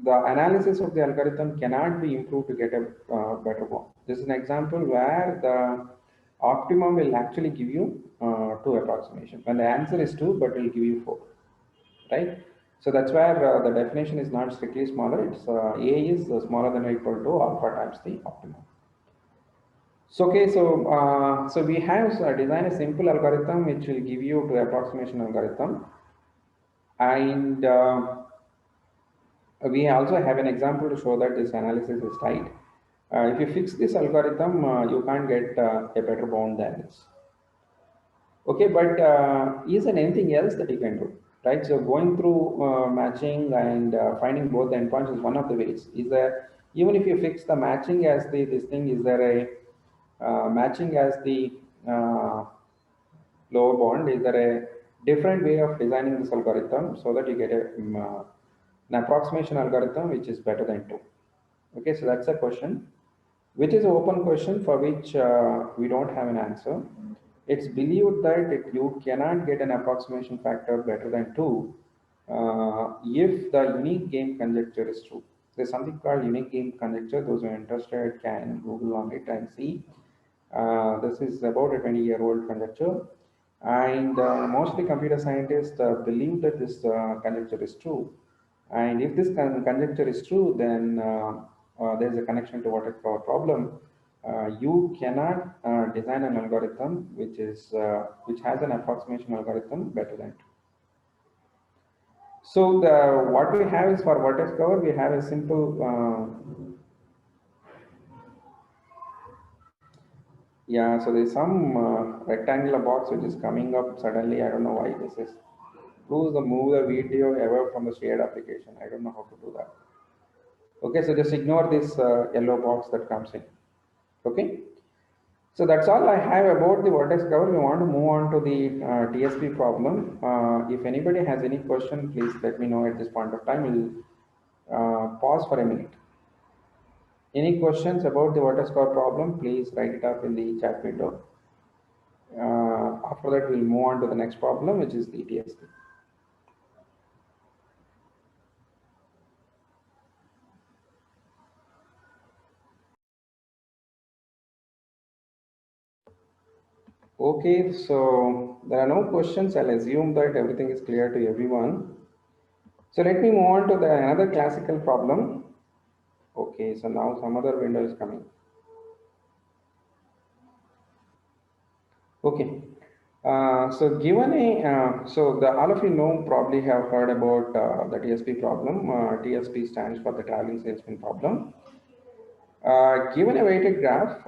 The analysis of the algorithm cannot be improved to get a better one. This is an example where the optimum will actually give you 2 approximation. When the answer is 2, but it will give you 4, right? So that's where the definition is not strictly smaller. It's A is smaller than or equal to alpha times the optimum. So okay, so we have designed a simple algorithm which will give you to approximation algorithm, and we also have an example to show that this analysis is tight. If you fix this algorithm, you can't get a better bound than this. Okay, but is there anything else that you can do, right? So going through matching and finding both the endpoints is one of the ways. Is there, even if you fix the matching as this thing, is there a matching as the lower bound? Is there a different way of designing this algorithm so that you get an approximation algorithm which is better than 2? Okay, so that's a question, which is an open question for which we don't have an answer. It's believed that you cannot get an approximation factor better than 2 if the unique game conjecture is true. There's something called unique game conjecture. Those who are interested can Google on it and see. This is about a 20-year-old conjecture, and mostly computer scientists believe that this conjecture is true. And if this conjecture is true, then there's a connection to Vertex problem. You cannot design an algorithm which has an approximation algorithm better than 2. So what we have is for vertex cover, we have a simple yeah, so there's some rectangular box which is coming up suddenly. I don't know why this is. Please move the video away from the shared application. I don't know how to do that. Okay, so just ignore this yellow box that comes in. Okay, so that's all I have about the vertex cover. We want to move on to the Tsp problem. If anybody has any question, please let me know at this point of time. We'll pause for a minute. Any questions about the vertex cover problem, please write it up in the chat window. After that, we'll move on to the next problem, which is the Tsp. Okay, so there are no questions. I'll assume that everything is clear to everyone. So let me move on to another classical problem. Okay, so now some other window is coming. Okay, so given a, all of you know, probably have heard about the Dsp problem. Dsp stands for the traveling salesman problem. Given a weighted graph,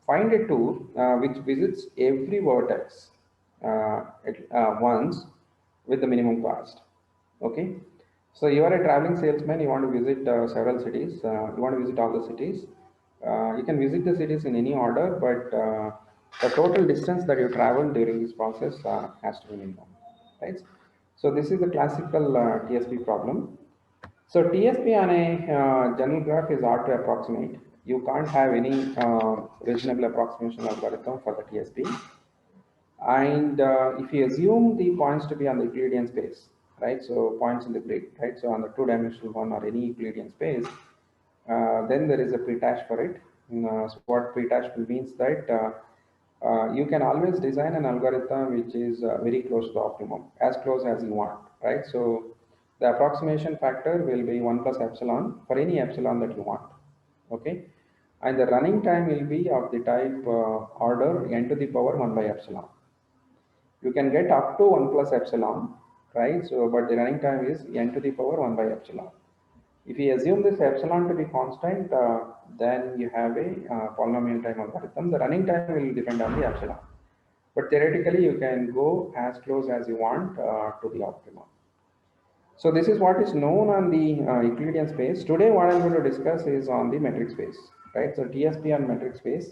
find a tour which visits every vertex once with the minimum cost. Okay, so you are a traveling salesman, you want to visit several cities, you want to visit all the cities. You can visit the cities in any order, but the total distance that you travel during this process has to be minimum, right? So this is the classical Tsp problem. So Tsp on a general graph is hard to approximate. You can't have any reasonable approximation algorithm for the Tsp. And if you assume the points to be on the Euclidean space, right? So points in the grid, right? So on the two-dimensional one or any Euclidean space, then there is a pretest for it. So what pretest means that you can always design an algorithm which is very close to the optimum, as close as you want, right? So the approximation factor will be 1 plus epsilon for any epsilon that you want, okay? And the running time will be of the type order n to the power 1 by epsilon. You can get up to 1 plus epsilon, right? So, but the running time is n to the power 1 by epsilon. If you assume this epsilon to be constant, then you have a polynomial time algorithm. The running time will depend on the epsilon. But theoretically, you can go as close as you want to the optimum. So this is what is known on the Euclidean space. Today, what I'm going to discuss is on the metric space, right? So Tsp on metric space.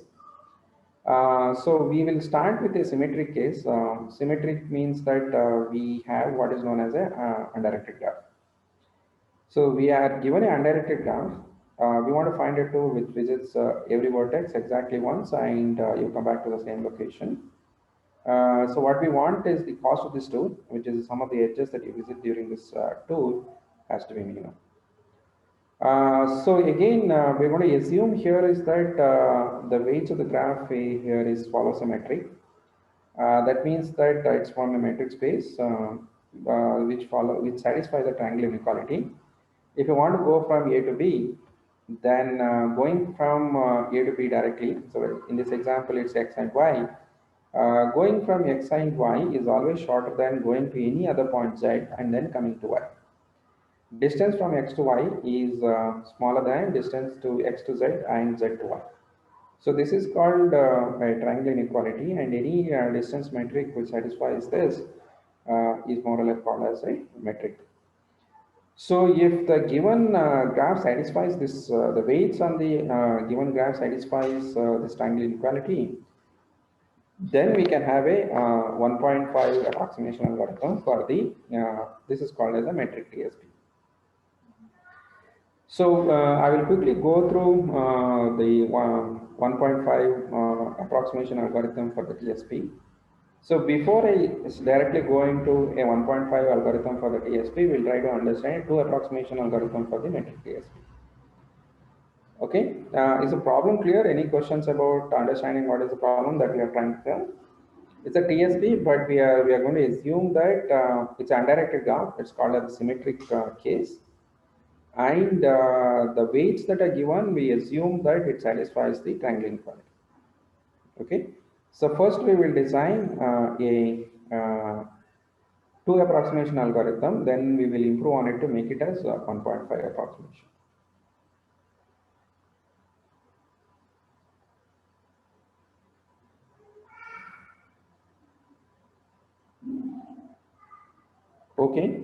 So we will start with a symmetric case. Symmetric means that we have what is known as a undirected graph. So we are given an undirected graph. We want to find a tour which visits every vertex exactly once, and you come back to the same location. So what we want is the cost of this tour, which is some of the edges that you visit during this tour, has to be minimum. So again, we're going to assume here is that the weights of the graph here is follow symmetric. That means that it's from a metric space. which satisfy the triangle inequality. If you want to go from A to B, then going from A to B directly, so in this example it's X and Y, going from X and Y is always shorter than going to any other point Z and then coming to Y. Distance from X to Y is smaller than distance to X to Z and Z to Y. So this is called a triangle inequality, and any distance metric which satisfies this is more or less called as a metric. So if the given graph satisfies this, the weights on the given graph satisfies this triangle inequality, then we can have a 1.5 approximation algorithm for the, this is called as a metric Dsp. So I will quickly go through the 1.5 approximation algorithm for the Dsp. So before I directly go into a 1.5 algorithm for the Dsp, we'll try to understand 2 approximation algorithm for the metric Dsp. Okay, is the problem clear? Any questions about understanding what is the problem that we are trying to solve? It's a TSP, but we are going to assume that it's an undirected graph. It's called as a symmetric case. And the weights that are given, we assume that it satisfies the triangle inequality. Okay, so first we will design a 2 approximation algorithm, then we will improve on it to make it as 1.5 approximation. Okay.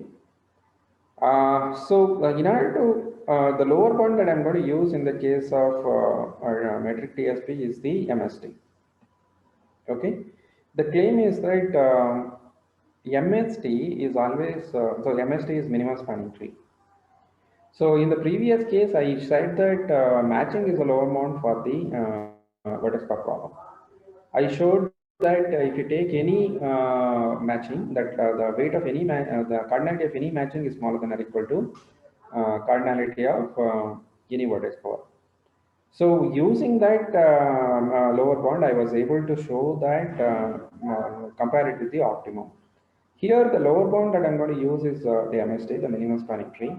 So in order to, the lower bound that I'm going to use in the case of our metric TSP is the MST. Okay. The claim is that MST is always, so MST is minimum spanning tree. So in the previous case, I said that matching is a lower bound for the Vertex problem. I showed that if you take any matching, that the weight of any the cardinality of any matching is smaller than or equal to cardinality of any vertex power. So using that lower bound, I was able to show that compare it with the optimum. Here, the lower bound that I'm going to use is the MST, the minimum spanning tree.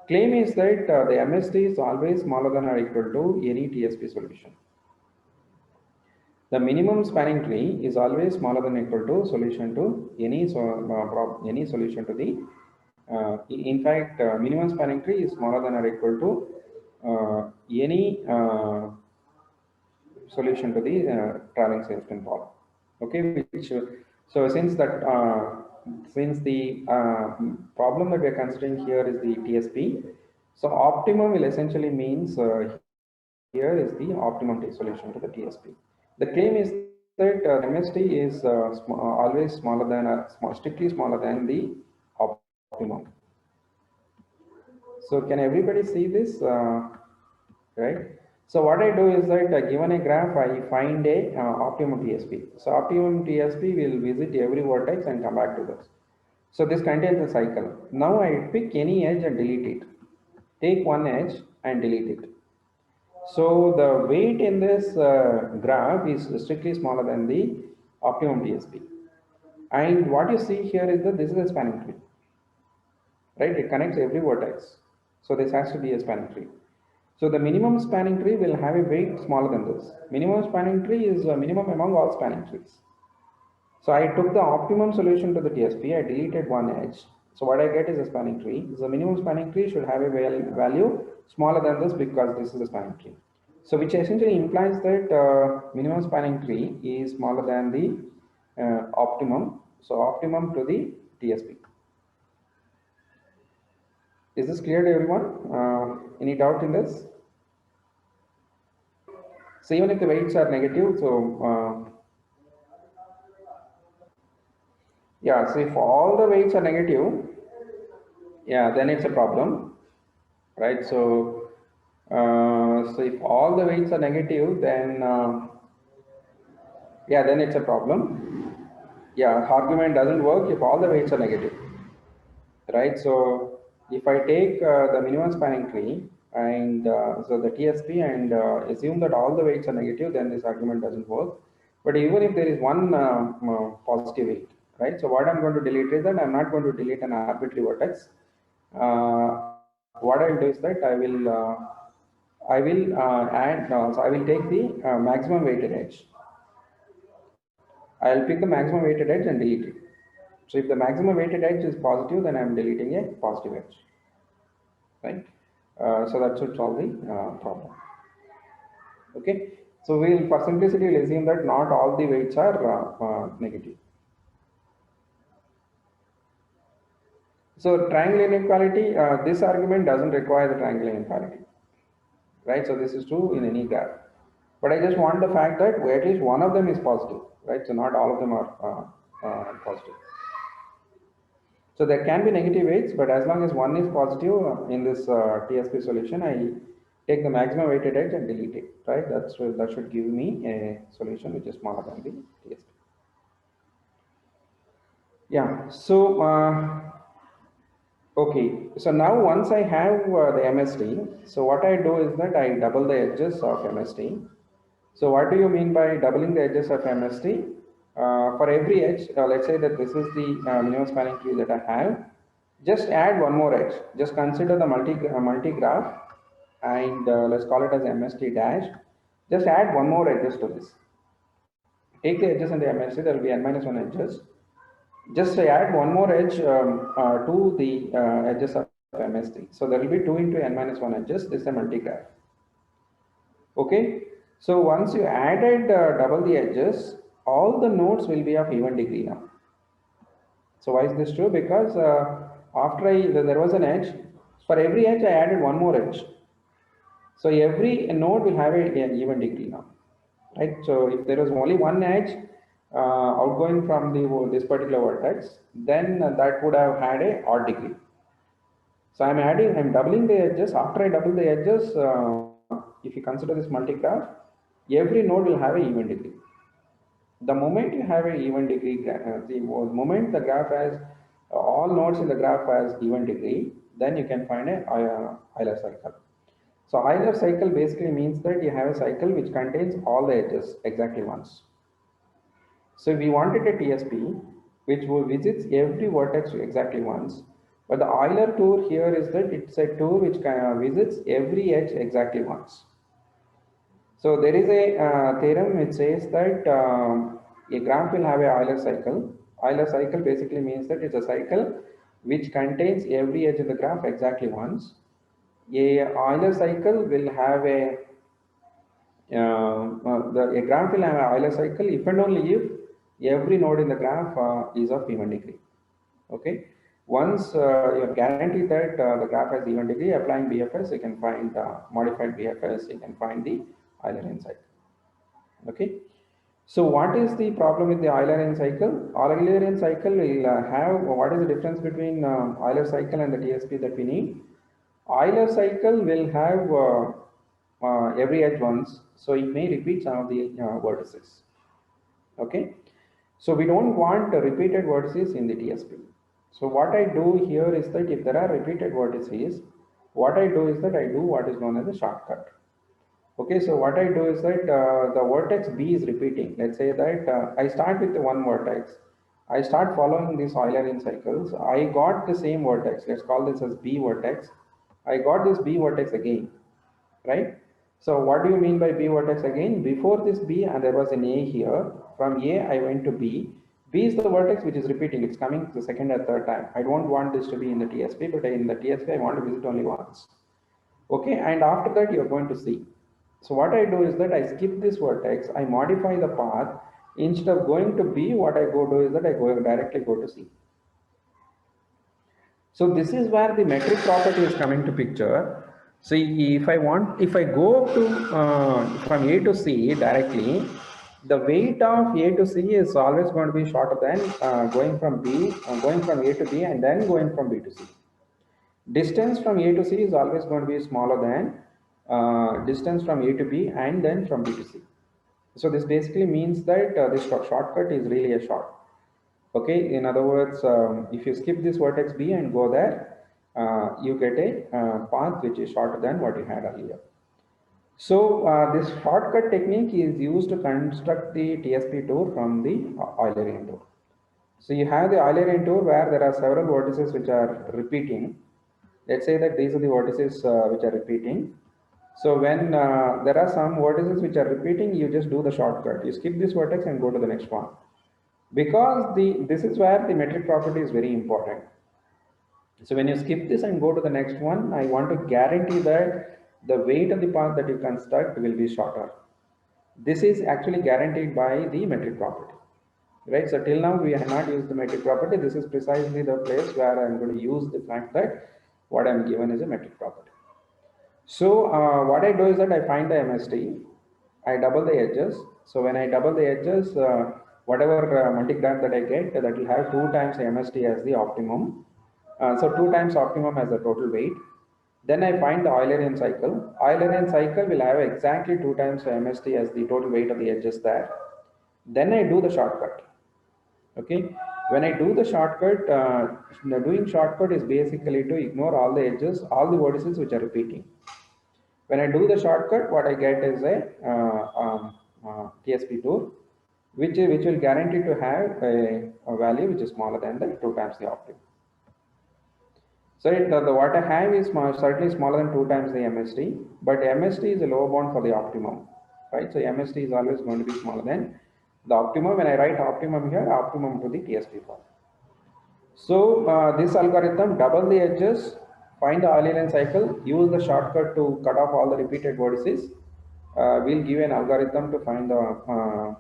Claim is that the MST is always smaller than or equal to any TSP solution. The minimum spanning tree is always smaller than or equal to solution to any solution to the. In fact, minimum spanning tree is smaller than or equal to any solution to the traveling salesman problem. Okay, which so since that since the problem that we are considering here is the TSP, so optimum will essentially means here is the optimum solution to the TSP. The claim is that MST is always smaller than strictly smaller than the optimum. So can everybody see this? Right. So what I do is that given a graph, I find a optimum TSP. So optimum TSP will visit every vertex and come back to this. So this contains a cycle. Now I pick any edge and delete it. Take one edge and delete it. So the weight in this graph is strictly smaller than the optimum TSP. And what you see here is that this is a spanning tree. Right? It connects every vertex. So this has to be a spanning tree. So the minimum spanning tree will have a weight smaller than this. Minimum spanning tree is a minimum among all spanning trees. So I took the optimum solution to the TSP, I deleted one edge. So what I get is a spanning tree. The minimum spanning tree should have a value smaller than this because this is a spanning tree. So which essentially implies that minimum spanning tree is smaller than the optimum. So optimum to the TSP. Is this clear to everyone? Any doubt in this? So even if the weights are negative, so yeah, so if all the weights are negative, yeah, then it's a problem, right? So, so if all the weights are negative, then yeah, then it's a problem. Yeah, argument doesn't work if all the weights are negative, right? So if I take the minimum spanning tree and so the TSP and assume that all the weights are negative, then this argument doesn't work. But even if there is one positive weight, right? So what I'm going to delete is that I'm not going to delete an arbitrary vertex. What I'll do is that I will add, so I will take the maximum weighted edge. I'll pick the maximum weighted edge and delete it. So if the maximum weighted edge is positive, then I'm deleting a positive edge, right? So that should solve the problem. Okay. So we'll, for simplicity, we'll assume that not all the weights are negative. So triangle inequality, this argument doesn't require the triangle inequality, right? So this is true in any graph. But I just want the fact that at least one of them is positive, right? So not all of them are positive. So there can be negative weights, but as long as one is positive in this TSP solution, I take the maximum weighted edge and delete it, right? That should give me a solution which is smaller than the TSP. Yeah, so okay, so now once I have the MST, so what I do is that I double the edges of MST. So what do you mean by doubling the edges of MST? For every edge, let's say that this is the minimum spanning tree that I have. Just add one more edge. Just consider the multi-graph and let's call it as MST dash. Just add one more edges to this. Take the edges in the MST, there will be n-1 edges. Just add one more edge to the edges of MST. So there will be 2 into n-1 edges. This is a multi-graph. Okay. So once you added double the edges, all the nodes will be of even degree now. So why is this true? Because there was an edge. For every edge, I added one more edge. So every node will have an even degree now, right? So if there was only one edge outgoing from this particular vertex, then that would have had a odd degree. So I'm doubling the edges. After I double the edges, if you consider this multi-graph, every node will have an even degree. The moment you have an even degree, the moment the graph has all nodes in the graph has even degree, then you can find a Euler cycle. So Euler cycle basically means that you have a cycle which contains all the edges exactly once. So we wanted a TSP which visits every vertex exactly once. But the Euler tour here is that it's a tour which visits every edge exactly once. So there is a theorem which says that a graph will have a Euler cycle. Euler cycle basically means that it's a cycle which contains every edge of the graph exactly once. A Euler cycle will have a graph will have an Euler cycle if and only if every node in the graph is of even degree. Okay. Once you are guaranteed that the graph has even degree, applying BFS, you can find modified BFS, you can find the Eulerian cycle. Okay. So what is the problem with the Eulerian cycle? Eulerian cycle will have, what is the difference between Euler cycle and the TSP that we need? Euler cycle will have every edge once, so it may repeat some of the vertices. Okay. So we don't want repeated vertices in the TSP. So what I do here is that if there are repeated vertices, what I do is that I do what is known as a shortcut. Okay, so what I do is that the vertex B is repeating. Let's say that I start with one vertex. I start following these Eulerian cycles. I got the same vertex. Let's call this as B vertex. I got this B vertex again, right? So what do you mean by B vertex again? Before this B, and there was an A here. From A, I went to B. B is the vertex which is repeating. It's coming the second or third time. I don't want this to be in the TSP, but in the TSP, I want to visit only once. Okay, and after that, you're going to C. So what I do is that I skip this vertex, I modify the path. Instead of going to B, what I do is that I directly go to C. So this is where the metric property is coming to picture. So if I go to from A to C directly, the weight of A to C is always going to be shorter than going from A to B and then going from B to C. Distance from A to C is always going to be smaller than distance from A to B and then from B to C. So this basically means that this shortcut is really a short. Okay, in other words, if you skip this vertex B and go there, you get a path which is shorter than what you had earlier. So this shortcut technique is used to construct the TSP tour from the Eulerian tour. So you have the Eulerian tour where there are several vertices which are repeating. Let's say that these are the vertices which are repeating. So when there are some vertices which are repeating, you just do the shortcut. You skip this vertex and go to the next one. Because this is where the metric property is very important. So when you skip this and go to the next one, I want to guarantee that the weight of the path that you construct will be shorter. This is actually guaranteed by the metric property. Right, so till now we have not used the metric property. This is precisely the place where I'm going to use the fact that what I'm given is a metric property. So what I do is that I find the MST, I double the edges. So when I double the edges, whatever multi-graph that I get, that will have 2 times the MST as the optimum. So 2 times optimum as the total weight. Then I find the Eulerian cycle. Eulerian cycle will have exactly 2 times the MST as the total weight of the edges there. Then I do the shortcut. Okay, when I do the shortcut, doing shortcut is basically to ignore all the edges, all the vertices which are repeating. When I do the shortcut, what I get is a Tsp tour, which will guarantee to have a value which is smaller than the 2 times the optimum. So what I have is certainly smaller than 2 times the MST, but MST is a lower bound for the optimum, right? So MST is always going to be smaller than the optimum. When I write optimum here, optimum to the Tsp problem. So this algorithm, double the edges, find the Eulerian cycle, use the shortcut to cut off all the repeated vertices. We'll give an algorithm to find the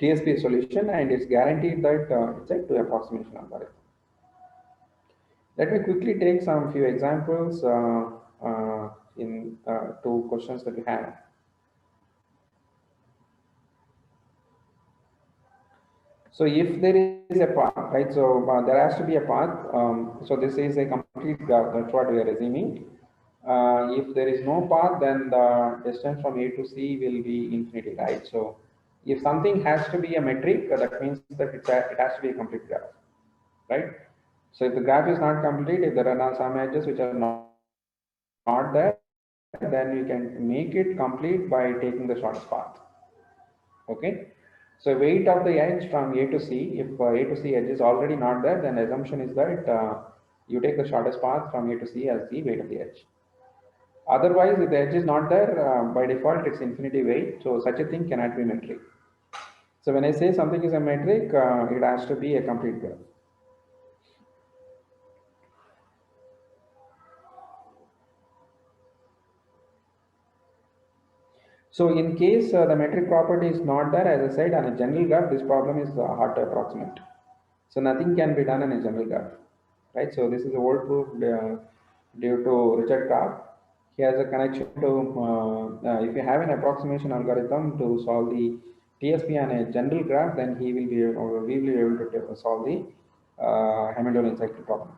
Tsp solution, and it's guaranteed that it's a 2 approximation algorithm. Let me quickly take some few examples in 2 questions that we have. So if there is a path, right, so there has to be a path. So this is a complete graph, that's what we are assuming. If there is no path, then the distance from A to C will be infinity, right? So if something has to be a metric, that means that it has to be a complete graph, right? So if the graph is not complete, if there are some edges which are not there, then you can make it complete by taking the shortest path. Okay. So weight of the edge from A to C, if A to C edge is already not there, then the assumption is that you take the shortest path from A to C as the weight of the edge. Otherwise, if the edge is not there, by default it's infinity weight, so such a thing cannot be metric. So when I say something is a metric, it has to be a complete graph. So in case the metric property is not there, as I said, on a general graph, this problem is hard to approximate. So nothing can be done on a general graph, right? So this is a old proof due to Richard Karp. He has a connection to, if you have an approximation algorithm to solve the Tsp on a general graph, then we will be able to solve the Hamiltonian cycle problem.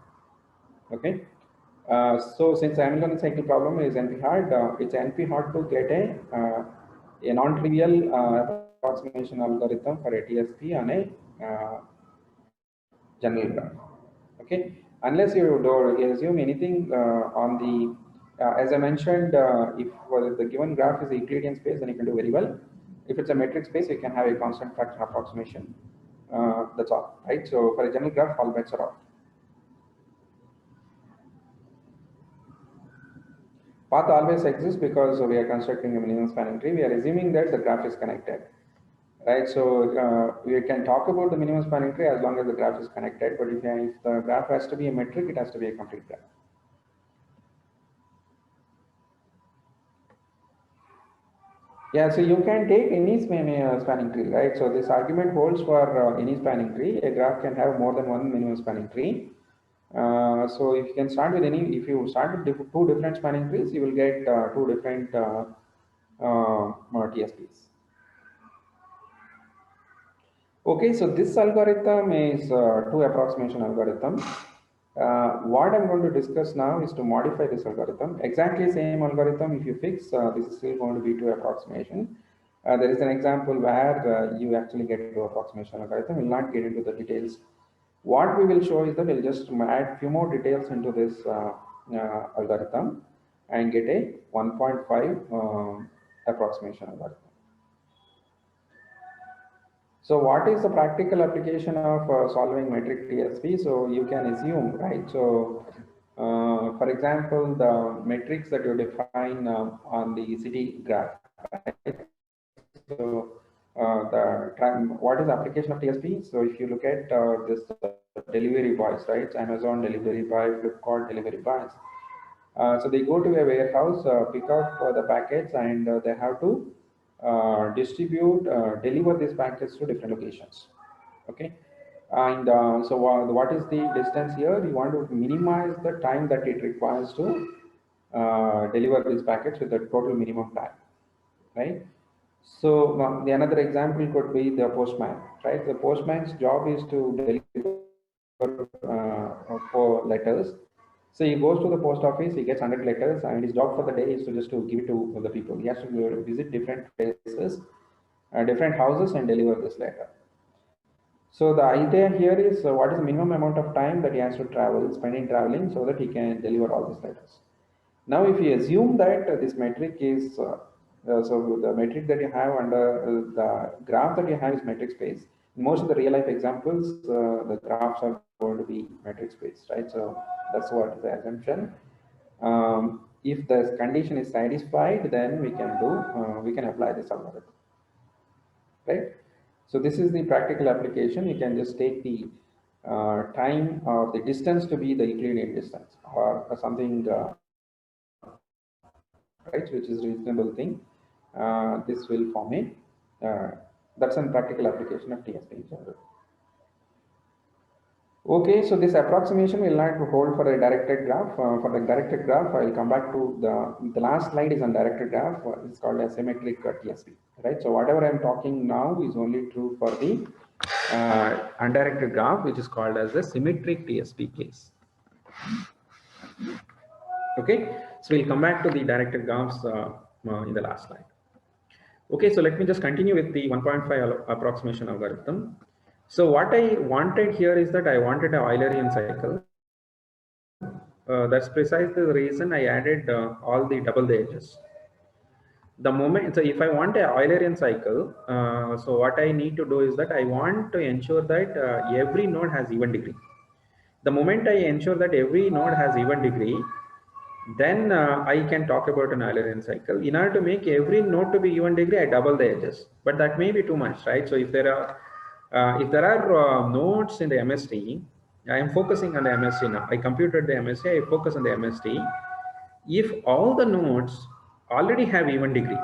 Okay. So since the Hamiltonian cycle problem is NP hard, it's NP hard to get a non-trivial approximation algorithm for a Tsp on a general graph. Okay, unless you do assume anything on the, as I mentioned, if the given graph is a Euclidean space, then you can do very well. If it's a metric space, you can have a constant fraction approximation. That's all, right? So for a general graph, all bets are off. Path always exists because we are constructing a minimum spanning tree. We are assuming that the graph is connected, right? So we can talk about the minimum spanning tree as long as the graph is connected. But if the graph has to be a metric, it has to be a complete graph. Yeah, so you can take any spanning tree, right? So this argument holds for any spanning tree. A graph can have more than one minimum spanning tree. So if you can start with any, if you start with 2 different spanning trees, you will get 2 different TSPs. Okay, so this algorithm is 2 approximation algorithm. What I'm going to discuss now is to modify this algorithm. Exactly same algorithm, if you fix, this is still going to be 2 approximation. There is an example where you actually get 2 approximation algorithm. We'll not get into the details. What we will show is that we'll just add few more details into this algorithm and get a 1.5 approximation algorithm. So what is the practical application of solving metric TSP? So you can assume, right? So for example, the metrics that you define on the city graph, right? So what is the application of TSP? So if you look at this delivery boys, right? Amazon delivery boy, Flipkart delivery boys. So they go to a warehouse, pick up the packets, and they have to deliver these packets to different locations. Okay. And so what is the distance here? You want to minimize the time that it requires to deliver these packets with the total minimum time, right? So the another example could be the postman, right? The postman's job is to deliver 4 letters. So he goes to the post office, he gets 100 letters, and his job for the day is to just to give it to the people. He has to visit different places, different houses, and deliver this letter. So the idea here is what is the minimum amount of time that he has to spend in traveling, so that he can deliver all these letters. Now, if you assume that this metric is, so the metric that you have under the graph that you have is metric space. In most of the real life examples, the graphs are going to be metric space, right? So that's what is the assumption. If the condition is satisfied, then we can apply this algorithm, right? So this is the practical application. You can just take the time or the distance to be the Euclidean distance or something, right, which is reasonable thing. This will form a, that's a practical application of TSP in general. Okay, so this approximation will not hold for a directed graph. For the directed graph, I will come back to the last slide is on directed graph. It's called a symmetric TSP, right? So whatever I'm talking now is only true for the undirected graph, which is called as the symmetric TSP case. Okay, so we'll come back to the directed graphs in the last slide. Okay, so let me just continue with the 1.5 approximation algorithm. So what I wanted here is that I wanted an Eulerian cycle. That's precisely the reason I added all the double the edges. The moment, so if I want an Eulerian cycle, so what I need to do is that I want to ensure that every node has even degree. The moment I ensure that every node has even degree, then I can talk about an Eulerian cycle. In order to make every node to be even degree, I double the edges, but that may be too much, right? So if there are nodes in the MST, I am focusing on the MST now. I computed the MST, I focus on the MST. If all the nodes already have even degree,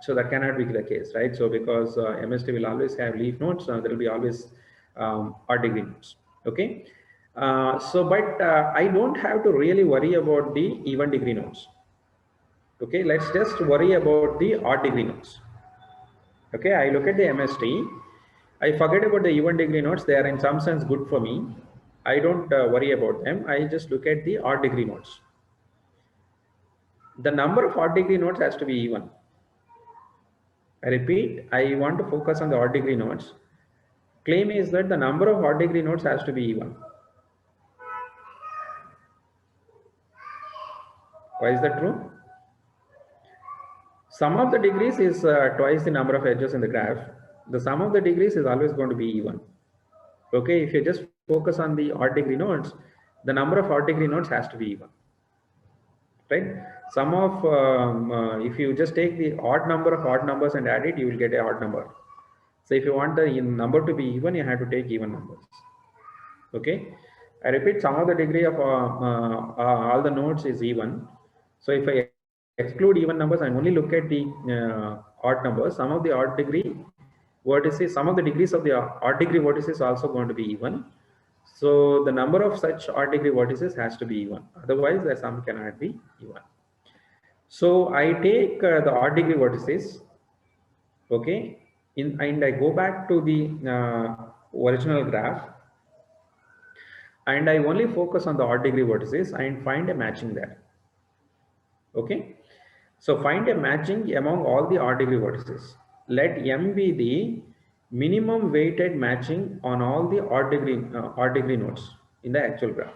so that cannot be the case, right? So because MST will always have leaf nodes, there will be always odd degree nodes, okay? But I don't have to really worry about the even degree nodes. Okay, let's just worry about the odd degree nodes. Okay, I look at the MST, I forget about the even degree nodes. They are in some sense good for me. I don't worry about them. I just look at the odd degree nodes. The number of odd degree nodes has to be even. I repeat, I want to focus on the odd degree nodes. Claim is that the number of odd degree nodes has to be even. Why is that true? Sum of the degrees is twice the number of edges in the graph. The sum of the degrees is always going to be even. Okay, if you just focus on the odd degree nodes, the number of odd degree nodes has to be even. Right? Sum of, if you just take the odd number of odd numbers and add it, you will get an odd number. So if you want the number to be even, you have to take even numbers. Okay, I repeat, sum of the degree of all the nodes is even. So if I exclude even numbers and only look at the odd numbers, some of the odd degree vertices, some of the degrees of the odd degree vertices also going to be even. So the number of such odd degree vertices has to be even. Otherwise, the sum cannot be even. So I take the odd degree vertices, okay, and I go back to the original graph, and I only focus on the odd degree vertices and find a matching there. Okay, so find a matching among all the odd degree vertices. Let M be the minimum weighted matching on all the odd degree nodes in the actual graph.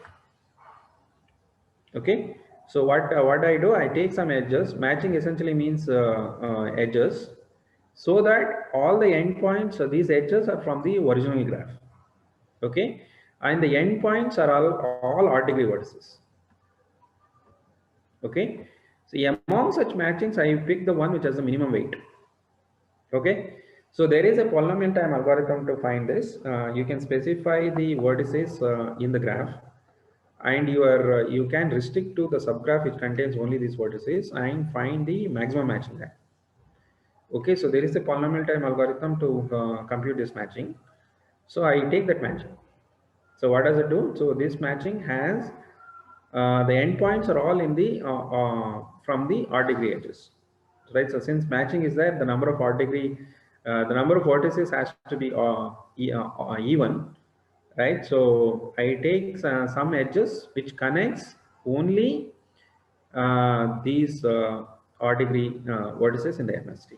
Okay, so what I do, I take some edges. Matching essentially means edges. so that all the endpoints, so these edges are from the original graph. Okay, and the endpoints are all odd degree vertices. Okay, so among such matchings, I pick the one which has the minimum weight. Okay, so there is a polynomial time algorithm to find this. You can specify the vertices in the graph, and you can restrict to the subgraph which contains only these vertices and find the maximum matching there. Okay, so there is a polynomial time algorithm to compute this matching. So I take that matching. So what does it do? So this matching has the endpoints are all in the from the odd degree edges, right? So since matching is there, the number of odd degree, the number of vertices has to be even, right? So I take some edges which connects only these odd degree vertices in the MST.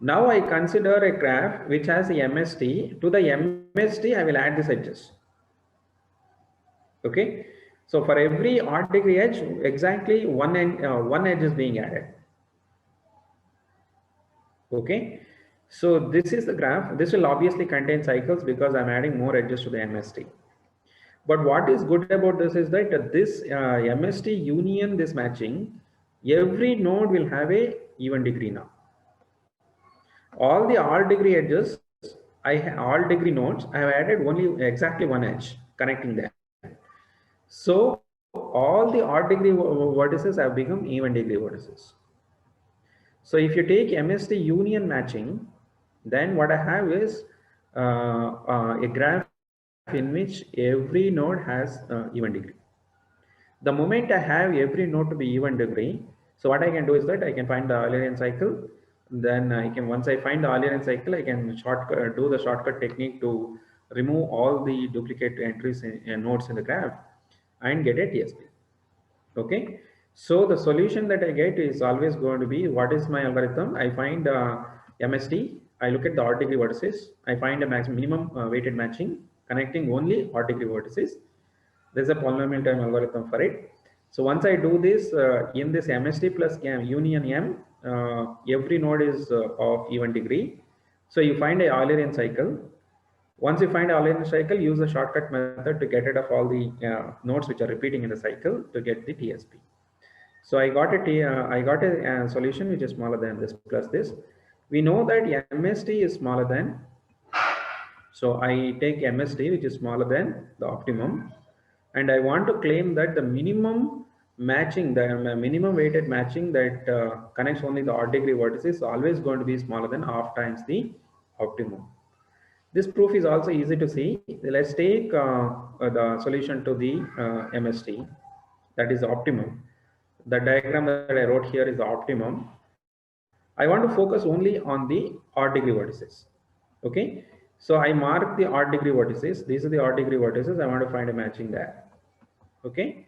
Now I consider a graph which has the MST. To the MST, I will add these edges. Okay, so for every odd degree edge, exactly one edge is being added. Okay, so this is the graph. This will obviously contain cycles because I'm adding more edges to the MST. But what is good about this is that this MST union, this matching, every node will have a even degree now. All the odd degree edges, all degree nodes, I have added only exactly one edge connecting them. So all the odd degree vertices have become even degree vertices. So if you take MST union matching, then what I have is a graph in which every node has even degree. The moment I have every node to be even degree, so what I can do is that I can find the Eulerian cycle. Then I can, once I find the Eulerian cycle, I can do the shortcut technique to remove all the duplicate entries in nodes in the graph and get a Tsp. Okay, so the solution that I get is always going to be, what is my algorithm? I find MST, I look at the odd degree vertices, I find a minimum weighted matching connecting only odd degree vertices. There's a polynomial time algorithm for it. So once I do this in this MST plus union M, every node is of even degree. So you find a Eulerian cycle. Once you find a Eulerian cycle, use the shortcut method to get rid of all the nodes which are repeating in the cycle to get the Tsp. So I got a solution which is smaller than this plus this. We know that MST is smaller than, so I take MST which is smaller than the optimum, and I want to claim that the minimum matching, the minimum weighted matching that connects only the odd degree vertices is always going to be smaller than half times the optimum. This proof is also easy to see. Let's take the solution to the MST, that is the optimum. The diagram that I wrote here is the optimum. I want to focus only on the odd degree vertices. Okay, so I mark the odd degree vertices. These are the odd degree vertices. I want to find a matching there. Okay,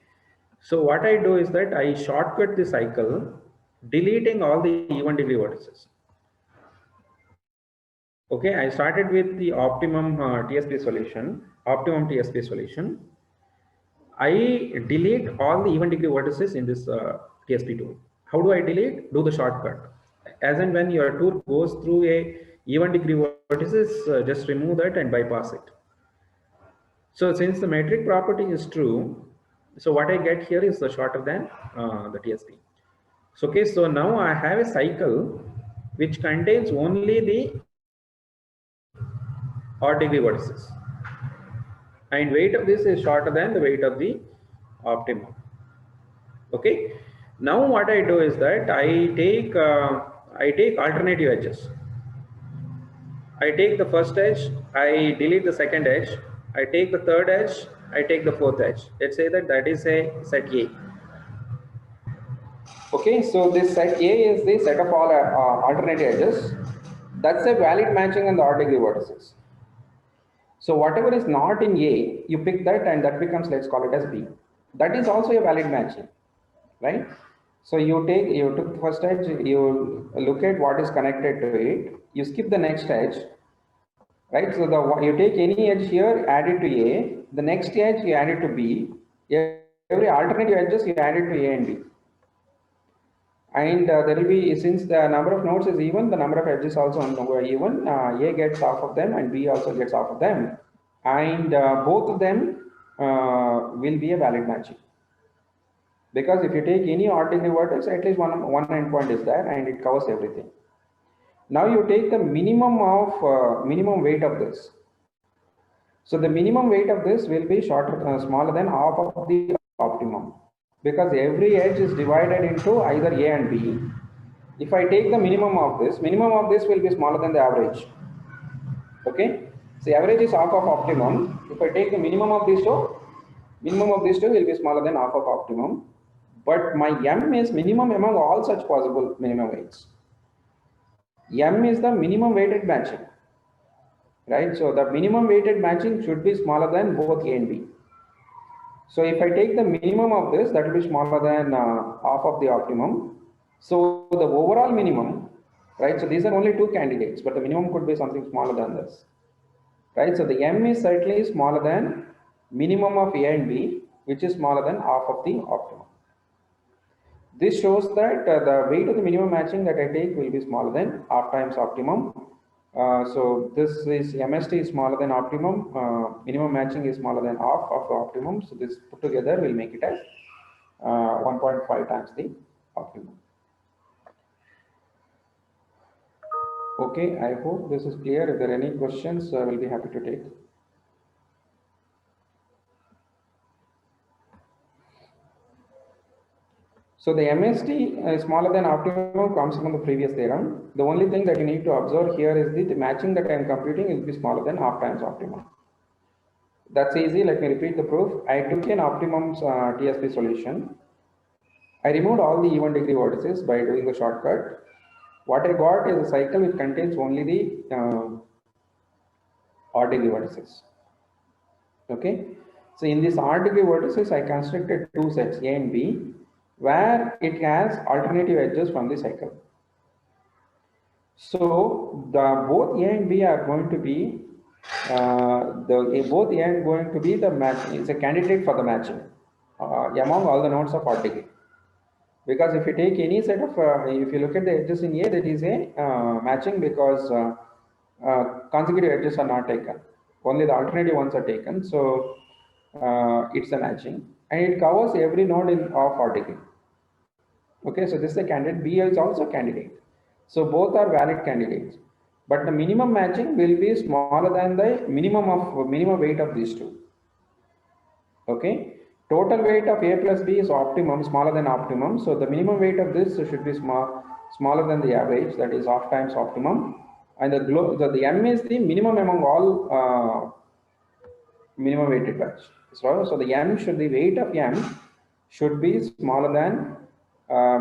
so what I do is that I shortcut the cycle, deleting all the even degree vertices. Okay, I started with the optimum Tsp solution, optimum Tsp solution. I delete all the even degree vertices in this Tsp tool. How do I delete? Do the shortcut. As and when your tool goes through a even degree vertices, just remove that and bypass it. So since the metric property is true, so what I get here is the shorter than the Tsp. So okay, so now I have a cycle which contains only the odd degree vertices, and weight of this is shorter than the weight of the optimum. Okay, now what I do is that I take alternative edges. I take the first edge, I delete the second edge, I take the third edge, I take the fourth edge. Let's say that is a set A. Okay, so this set A is the set of all alternative edges. That's a valid matching on the odd degree vertices. So whatever is not in A, you pick that and that becomes, let's call it as B. That is also a valid matching, right? So you took the first edge, you look at what is connected to it, you skip the next edge, right? So you take any edge here, add it to A, the next edge you add it to B, every alternative edges you add it to A and B. And there will be, since the number of nodes is even, the number of edges also even, A gets half of them and B also gets half of them. And both of them will be a valid matching. Because if you take any odd degree vertex, at least one endpoint is there and it covers everything. Now you take the minimum of minimum weight of this. So the minimum weight of this will be smaller than half of the optimum, because every edge is divided into either A and B. If I take the minimum of this will be smaller than the average. Okay, so average is half of optimum. If I take the minimum of these two will be smaller than half of optimum. But my M is minimum among all such possible minimum weights. M is the minimum weighted matching, right? So the minimum weighted matching should be smaller than both A and B. So if I take the minimum of this, that will be smaller than half of the optimum. So the overall minimum, right? So these are only two candidates, but the minimum could be something smaller than this, right? So the M is certainly smaller than minimum of A and B, which is smaller than half of the optimum. This shows that the weight of the minimum matching that I take will be smaller than half times optimum. So this is MST is smaller than optimum, minimum matching is smaller than half of the optimum. So this put together will make it as 1.5 times the optimum. Okay, I hope this is clear. If there are any questions, I will be happy to take. So the MST smaller than optimum comes from the previous theorem. The only thing that you need to observe here is the matching that I am computing will be smaller than half times optimum. That's easy. Let me repeat the proof. I took an optimum TSP solution. I removed all the even degree vertices by doing the shortcut. What I got is a cycle which contains only the odd degree vertices. Okay. So in this odd degree vertices, I constructed two sets A and B, where it has alternative edges from the cycle. So the both A and B are going to be both A and going to be the match. It's a candidate for the matching among all the nodes of odd degree. Because if you take any set of if you look at the edges in A, that is a matching, because consecutive edges are not taken. Only the alternative ones are taken. So it's a matching, and it covers every node of odd degree. Okay, so this is a candidate. B is also a candidate. So both are valid candidates, but the minimum matching will be smaller than the minimum weight of these two. Okay, total weight of A plus B is optimum, smaller than optimum. So the minimum weight of this should be smaller than the average, that is half times optimum. And the M is the minimum among all minimum weighted batch. So the M should, the weight of M should be smaller than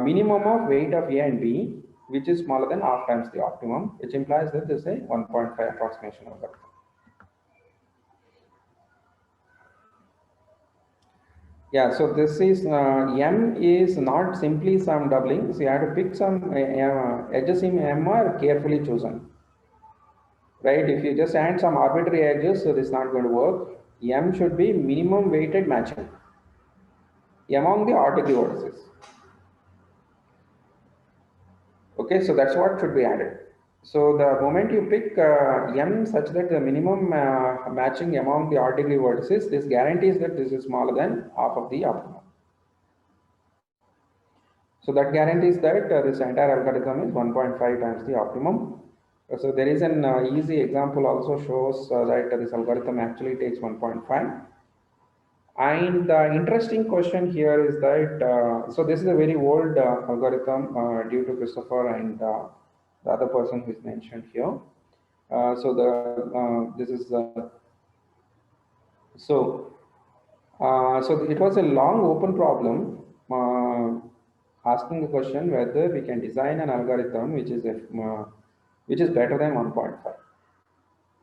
minimum of weight of A and B, which is smaller than half times the optimum, which implies that this is a 1.5 approximation algorithm. Yeah, so this is M is not simply some doubling. So you have to pick some edges in M are carefully chosen, right? If you just add some arbitrary edges, so this is not going to work. M should be minimum weighted matching among the odd degree vertices. Okay, so that's what should be added. So the moment you pick M such that the minimum matching among the odd degree vertices, this guarantees that this is smaller than half of the optimum. So that guarantees that this entire algorithm is 1.5 times the optimum. So there is an easy example also shows that this algorithm actually takes 1.5. And the interesting question here is that, so this is a very old algorithm due to Christopher and the other person who is mentioned here. This is so it was a long open problem asking the question whether we can design an algorithm which is better than 1.5.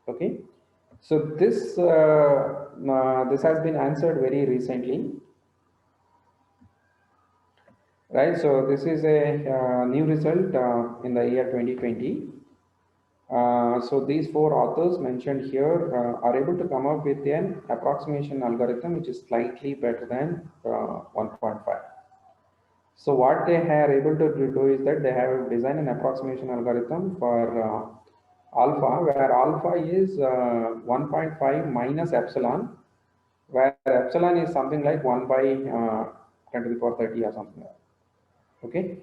Okay, so this has been answered very recently, right? So this is a new result in the year 2020. So these four authors mentioned here are able to come up with an approximation algorithm which is slightly better than 1.5. So what they are able to do is that they have designed an approximation algorithm for alpha, where alpha is 1.5 minus epsilon, where epsilon is something like 1 by 10 to the power 30 or something like that. Okay,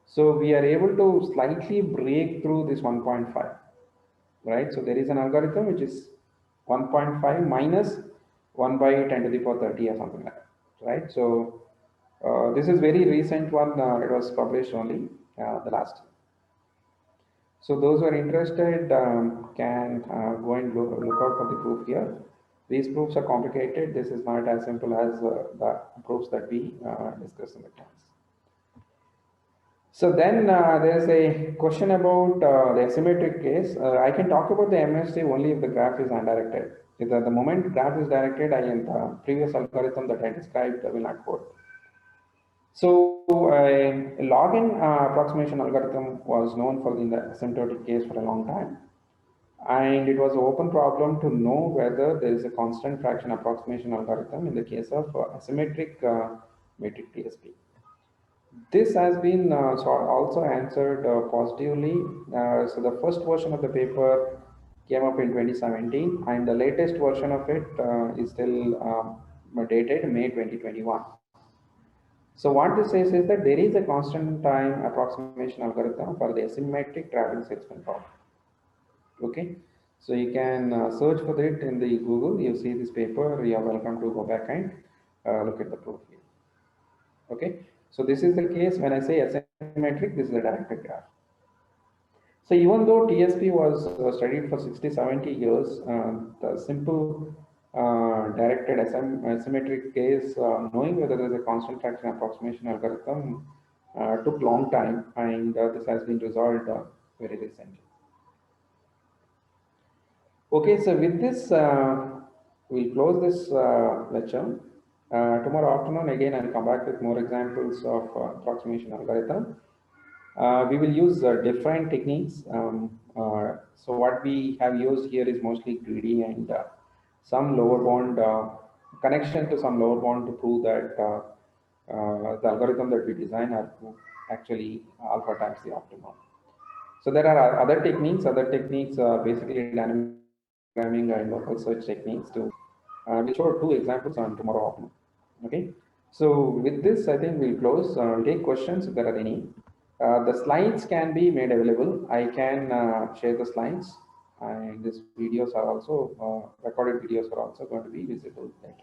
so we are able to slightly break through this 1.5, right? So there is an algorithm which is 1.5 minus 1 by 10 to the power 30 or something like that, right? So this is very recent one. It was published only the last year. So those who are interested can go and look out for the proof here. These proofs are complicated. This is not as simple as the proofs that we discussed in the class. So then there's a question about the asymmetric case. I can talk about the MST only if the graph is undirected. If at the moment graph is directed, the previous algorithm that I described will not hold. So a log-in approximation algorithm was known for in the asymptotic case for a long time. And it was an open problem to know whether there is a constant fraction approximation algorithm in the case of asymmetric metric Dsp. This has been also answered positively. So the first version of the paper came up in 2017, and the latest version of it is still dated May 2021. So what this says is that there is a constant time approximation algorithm for the asymmetric traveling salesman problem. Okay, so you can search for it in the Google. You see this paper. You are welcome to go back and look at the proof here. Okay, so this is the case when I say asymmetric. This is a directed graph. So even though TSP was studied for 60-70 years, the simple directed asymmetric case, knowing whether there is a constant fraction approximation algorithm, took long time, and this has been resolved very recently. Okay, so with this, we'll close this lecture. Tomorrow afternoon, again, I'll come back with more examples of approximation algorithm. We will use different techniques. So what we have used here is mostly greedy and some lower bound connection to some lower bound to prove that the algorithm that we design are actually alpha times the optimum. So there are other techniques. Other techniques are basically dynamic programming and local search techniques too. We'll show 2 examples on tomorrow afternoon. Okay. So with this, I think we'll close. We'll take questions if there are any. The slides can be made available. I can share the slides, and these videos are also recorded videos are also going to be visible later.